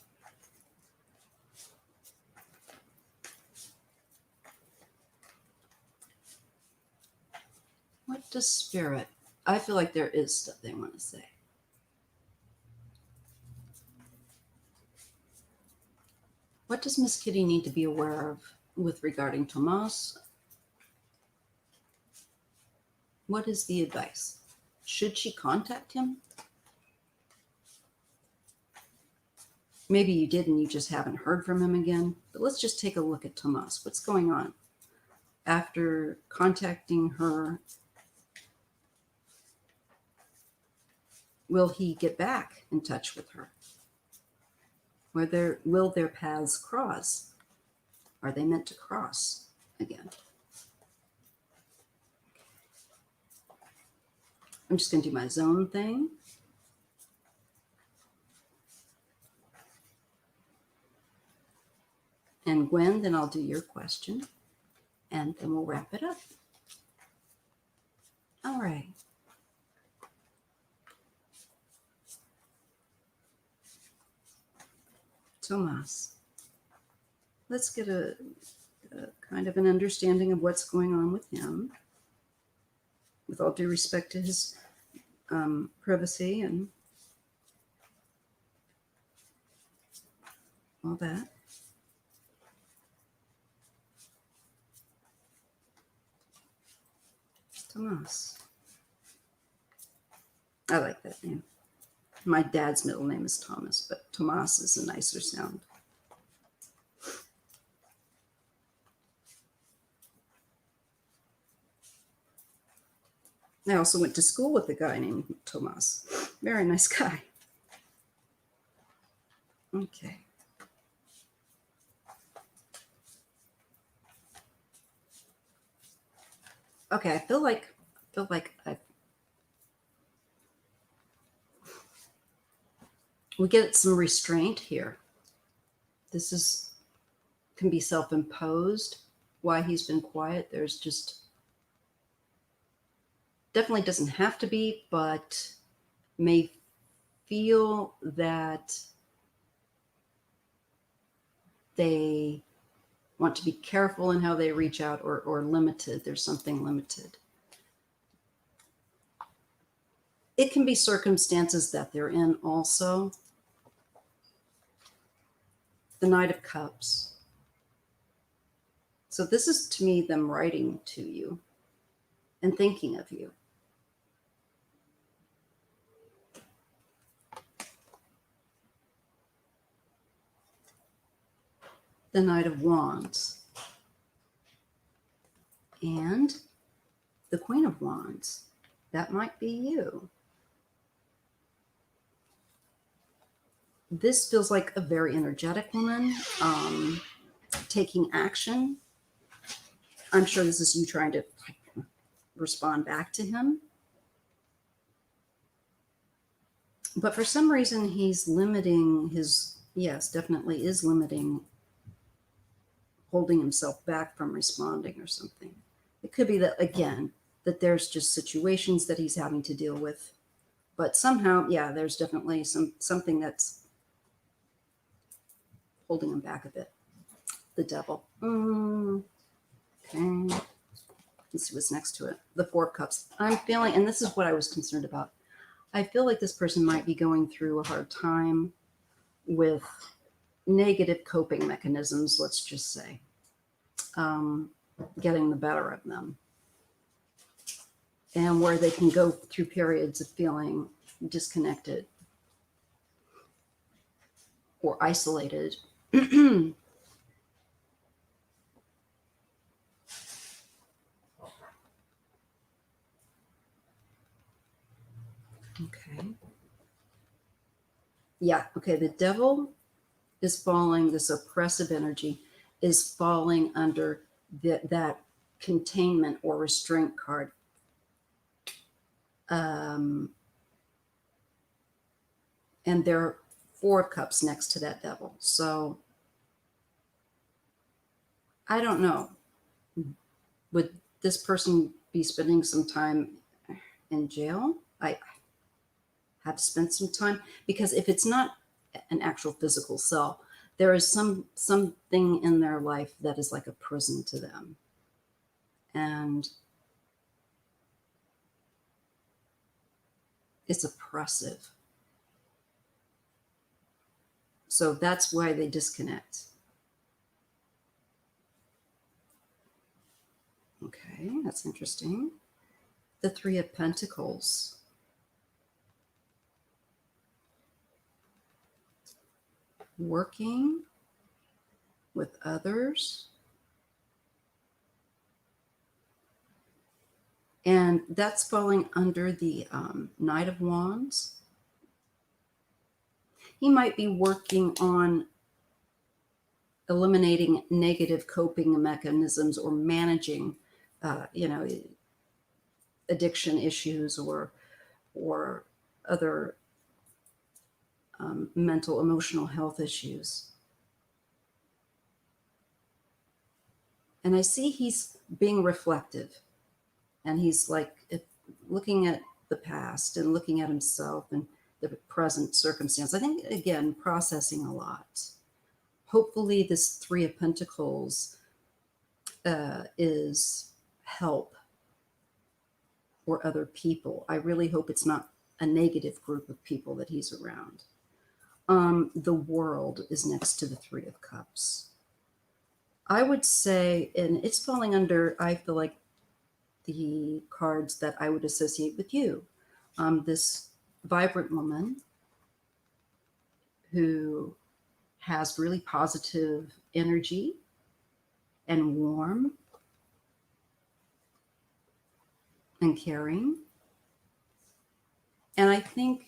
Speaker 1: What does Spirit? I feel like there is stuff they want to say. What does Miss Kitty need to be aware of with regarding Tomas? What is the advice? Should she contact him? Maybe you did and you just haven't heard from him again. But let's just take a look at Tomas. What's going on? After contacting her, will he get back in touch with her? Will their paths cross? Are they meant to cross again? I'm just going to do my zone thing. And Gwen, then I'll do your question. And then we'll wrap it up. All right. Tomas. Let's get a kind of an understanding of what's going on with him, with all due respect to his privacy and all that. Tomas. I like that name. My dad's middle name is Thomas, but Tomas is a nicer sound. I also went to school with a guy named Tomas. Very nice guy. Okay. Okay, I feel like we get some restraint here. This can be self-imposed. Why he's been quiet. There's just definitely doesn't have to be, but may feel that they want to be careful in how they reach out, or limited. There's something limited. It can be circumstances that they're in also. The Knight of Cups. So this is, to me, them writing to you and thinking of you. The Knight of Wands. And the Queen of Wands. That might be you. This feels like a very energetic woman, taking action, I'm sure this is you trying to respond back to him. But for some reason, he's limiting his, yes, definitely is limiting, holding himself back from responding or something. It could be that, again, that there's just situations that he's having to deal with. But somehow, yeah, there's definitely something that's holding him back a bit. The devil. Okay. Let's see what's next to it. The Four of Cups. I'm feeling, and this is what I was concerned about. I feel like this person might be going through a hard time with negative coping mechanisms, let's just say, getting the better of them. And where they can go through periods of feeling disconnected or isolated. Okay. Yeah, okay, the devil is falling, this oppressive energy is falling under that containment or restraint card. And there are Four of Cups next to that devil. So I don't know. Would this person be spending some time in jail? I have spent some time, because if it's not an actual physical cell, there is something in their life that is like a prison to them. And it's oppressive. So that's why they disconnect. Okay, that's interesting. The Three of Pentacles. Working with others. And that's falling under the Knight of Wands. He might be working on eliminating negative coping mechanisms or managing, addiction issues or other mental, emotional health issues. And I see he's being reflective, and he's like looking at the past and looking at himself and the present circumstance. I think, again, processing a lot. Hopefully this Three of Pentacles is help for other people. I really hope it's not a negative group of people that he's around. The World is next to the Three of Cups. I would say, and it's falling under, I feel like, the cards that I would associate with you. This vibrant woman who has really positive energy and warm and caring. And I think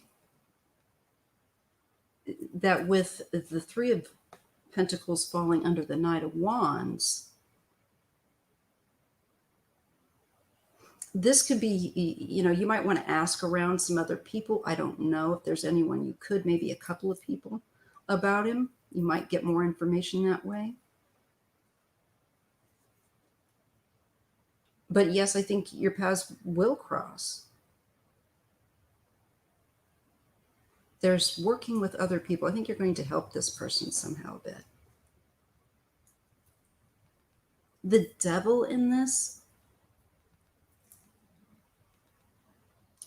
Speaker 1: that with the Three of Pentacles falling under the Knight of Wands, this could be, you might want to ask around some other people. I don't know if there's anyone you could, maybe a couple of people about him. You might get more information that way. But yes, I think your paths will cross. There's working with other people. I think you're going to help this person somehow a bit. The devil in this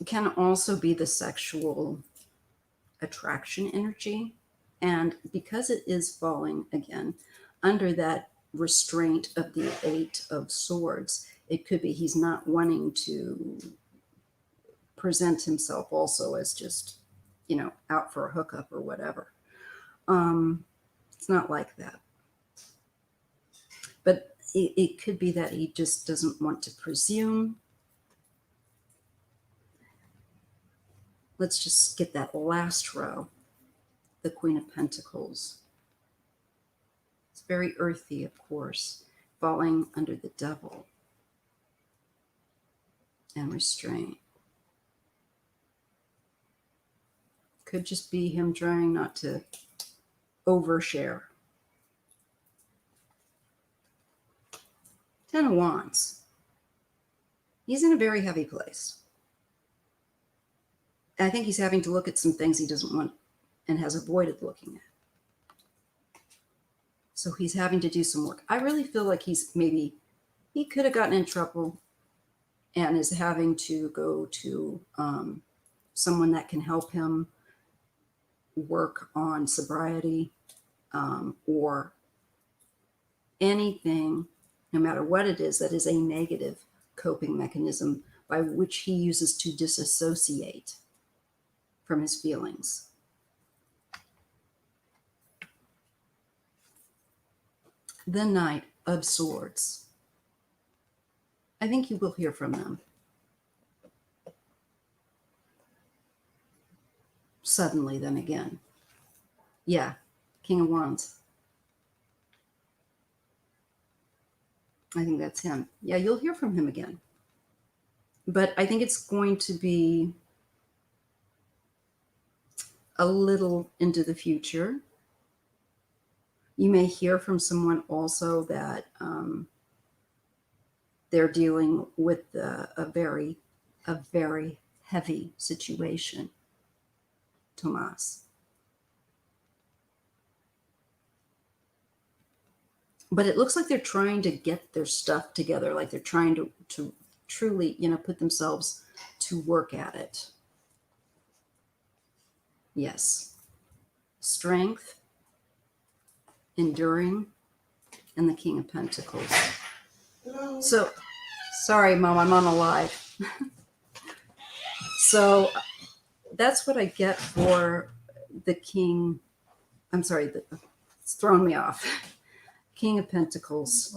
Speaker 1: can also be the sexual attraction energy. And because it is falling, again, under that restraint of the Eight of Swords, it could be he's not wanting to present himself also as just, out for a hookup or whatever. It's not like that. But it could be that he just doesn't want to presume. Let's just get that last row, the Queen of Pentacles. It's very earthy, of course, falling under the devil and restraint. Could just be him trying not to overshare. 10 of Wands. He's in a very heavy place. I think he's having to look at some things he doesn't want and has avoided looking at. So he's having to do some work. I really feel like he could have gotten in trouble and is having to go to someone that can help him work on sobriety or anything, no matter what it is, that is a negative coping mechanism by which he uses to disassociate from his feelings. The Knight of Swords. I think you will hear from them. Suddenly, then again. Yeah, King of Wands. I think that's him. Yeah, you'll hear from him again. But I think it's going to be a little into the future. You may hear from someone also that they're dealing with a very heavy situation, Tomas. But it looks like they're trying to get their stuff together, like they're trying to truly, put themselves to work at it. Yes. Strength, enduring, and the King of Pentacles. Hello. So, sorry, Mom, I'm on a live. So that's what I get for the King. I'm sorry, it's thrown me off. King of Pentacles.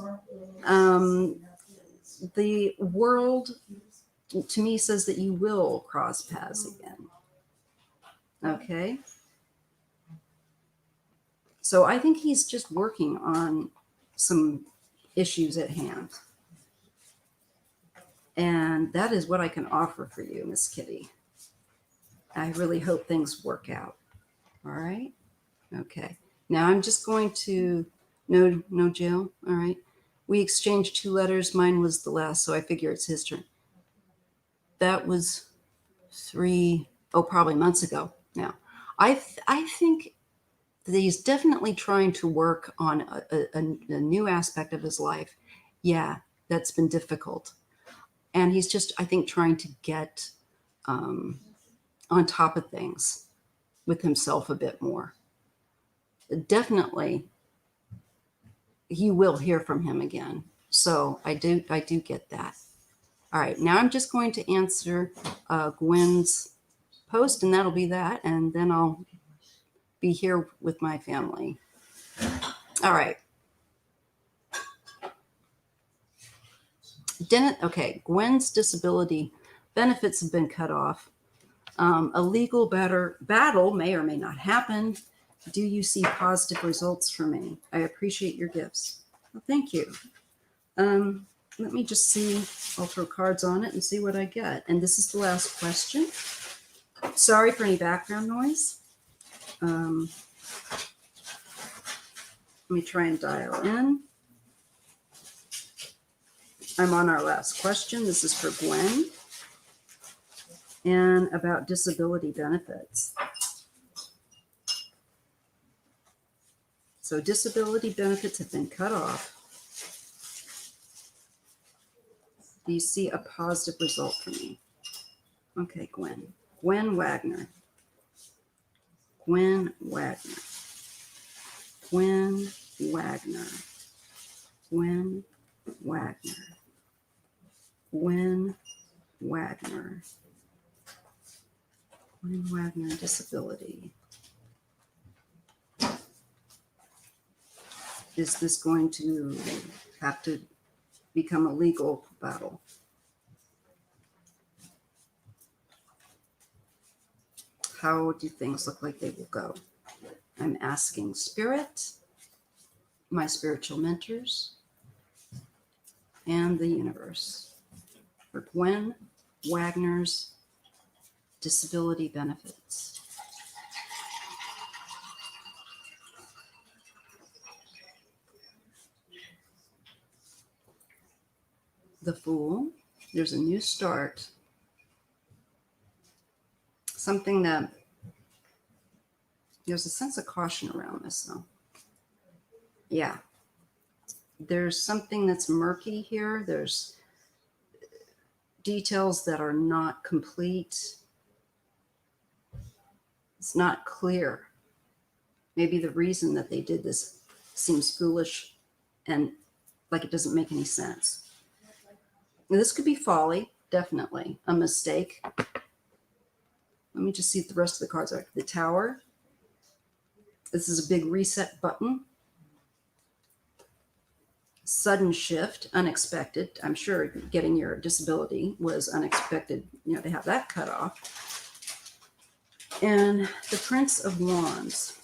Speaker 1: The world, to me, says that you will cross paths again. Okay? So I think he's just working on some issues at hand. And that is what I can offer for you, Miss Kitty. I really hope things work out. All right? Okay. Now I'm just going to, no Jill. All right. We exchanged 2 letters. Mine was the last, so I figure it's his turn. That was probably months ago now. I think that he's definitely trying to work on a new aspect of his life. Yeah, that's been difficult. And he's just, I think, trying to get on top of things with himself a bit more. Definitely, you will hear from him again. So I do get that. All right, now I'm just going to answer Gwen's post, and that'll be that. And then I'll be here with my family. All right. Okay, Gwen's disability benefits have been cut off. A legal battle may or may not happen. Do you see positive results for me? I appreciate your gifts. Well, thank you. Let me just see. I'll throw cards on it and see what I get. And this is the last question. Sorry for any background noise. Let me try and dial in. I'm on our last question. This is for Gwen. And about disability benefits. So disability benefits have been cut off. Do you see a positive result for me? Okay, Gwen. Gwen Wagner. Gwen Wagner. Gwen Wagner. Gwen Wagner. Gwen Wagner. Gwen Wagner, disability. Is this going to have to become a legal battle? How do things look like they will go? I'm asking Spirit, my spiritual mentors, and the universe for Gwen Wagner's disability benefits. The Fool. There's a new start. Something that there's a sense of caution around this, though. Yeah. There's something that's murky here. There's details that are not complete. It's not clear. Maybe the reason that they did this seems foolish and like it doesn't make any sense. This could be folly, definitely. A mistake. Let me just see if the rest of the cards are. The Tower. This is a big reset button. Sudden shift, unexpected. I'm sure getting your disability was unexpected, to have that cut off. And the Prince of Wands.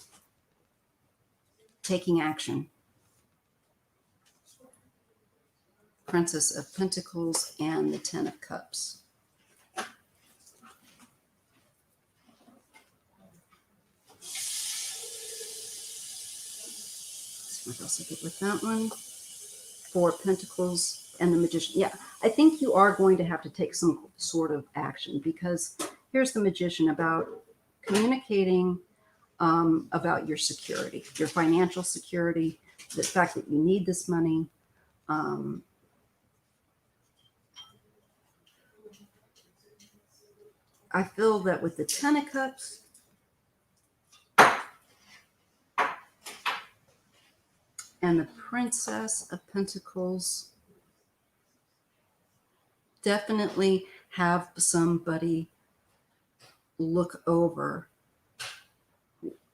Speaker 1: Taking action. Princess of Pentacles and the Ten of Cups. What else I get with that one? Four of Pentacles and the Magician. Yeah, I think you are going to have to take some sort of action, because here's the Magician about communicating about your security, your financial security, the fact that you need this money. I feel that with the Ten of Cups, and the Princess of Pentacles, definitely have somebody look over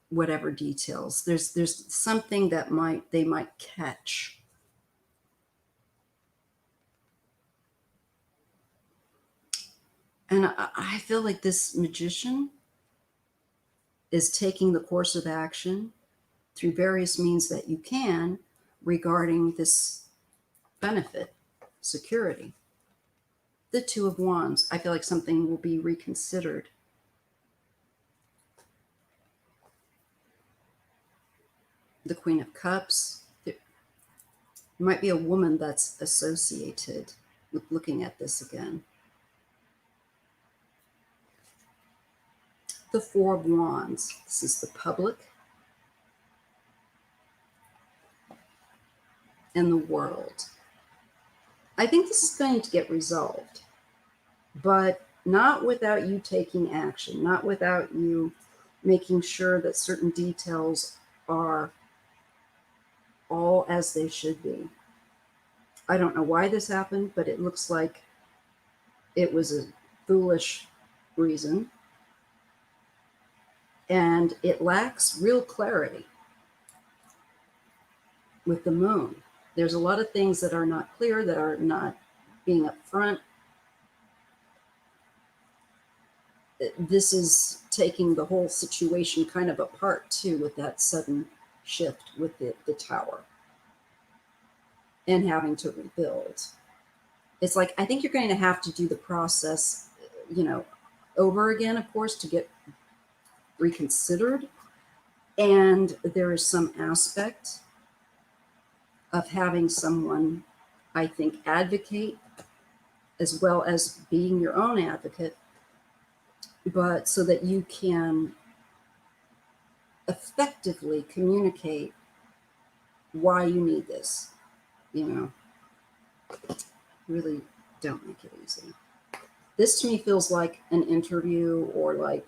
Speaker 1: whatever details. There's something that they might catch. And I feel like this Magician is taking the course of action through various means that you can regarding this benefit, security. The Two of Wands. I feel like something will be reconsidered. The Queen of Cups. There might be a woman that's associated with looking at this again. The Four of Wands. This is the public and the world. I think this is going to get resolved, but not without you taking action, not without you making sure that certain details are all as they should be. I don't know why this happened, but it looks like it was a foolish reason. And it lacks real clarity with the Moon. There's a lot of things that are not clear, that are not being upfront. This is taking the whole situation kind of apart too, with that sudden shift with the Tower and having to rebuild. It's like, I think you're going to have to do the process, over again, of course, to get reconsidered. And there is some aspect of having someone, I think, advocate, as well as being your own advocate, but so that you can effectively communicate why you need this. Really don't make it easy. This to me feels like an interview or like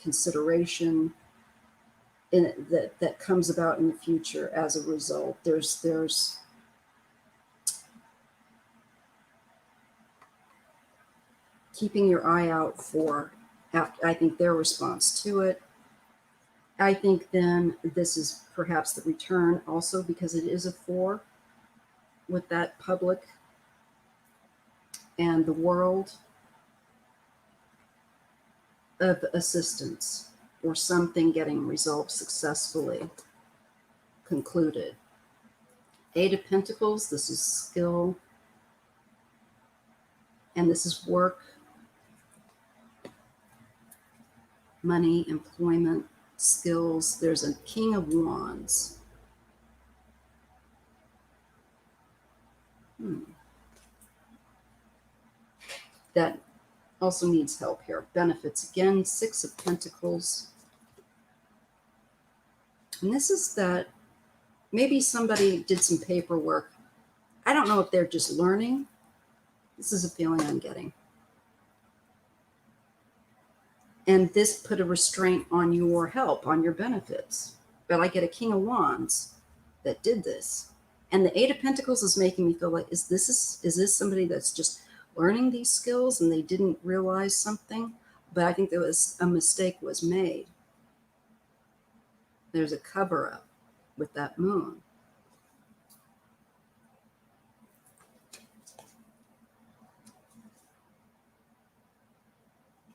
Speaker 1: consideration that comes about in the future as a result. There's keeping your eye out for, I think, their response to it. I think then this is perhaps the return also, because it is a 4 with that public and the world, of assistance or something getting resolved successfully, concluded. Eight of Pentacles, this is skill And this is work, money, employment, skills. There's a King of Wands. That also needs help here. Benefits again, Six of Pentacles. And this is that maybe somebody did some paperwork. I don't know if they're just learning. This is a feeling I'm getting. And this put a restraint on your help, on your benefits. But I get a King of Wands that did this. And the Eight of Pentacles is making me feel like, is this somebody that's just learning these skills and they didn't realize something? But I think there was a mistake was made. There's a cover up with that moon.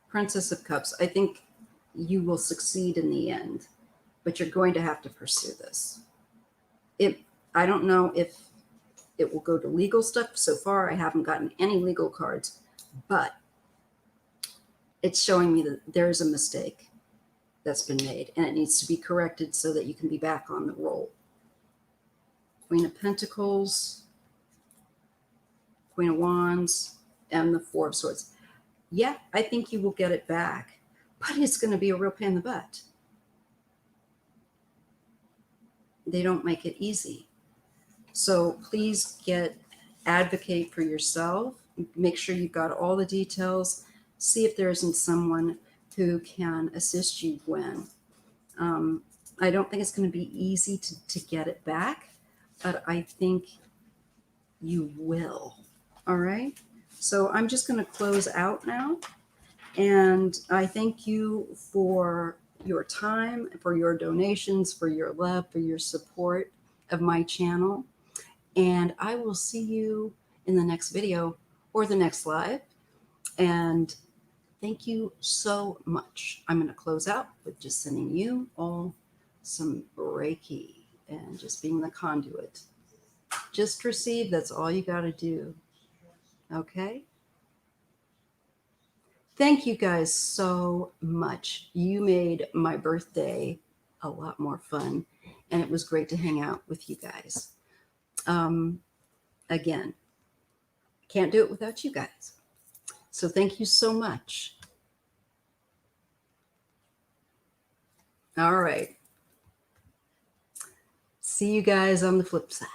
Speaker 1: Princess of Cups. I think you will succeed in the end, but you're going to have to pursue this. I don't know if it will go to legal stuff. So far, I haven't gotten any legal cards, but it's showing me that there's a mistake that's been made and it needs to be corrected so that you can be back on the roll. Queen of Pentacles, Queen of Wands, and the Four of Swords. Yeah, I think you will get it back, but it's going to be a real pain in the butt. They don't make it easy. So please advocate for yourself. Make sure you've got all the details. See if there isn't someone who can assist you when. I don't think it's going to be easy to get it back, but I think you will. All right. So I'm just going to close out now. And I thank you for your time, for your donations, for your love, for your support of my channel. And I will see you in the next video or the next live. And thank you so much. I'm going to close out with just sending you all some Reiki and just being the conduit. Just receive. That's all you got to do. Okay? Thank you guys so much. You made my birthday a lot more fun, and it was great to hang out with you guys. Again, can't do it without you guys. So thank you so much. All right. See you guys on the flip side.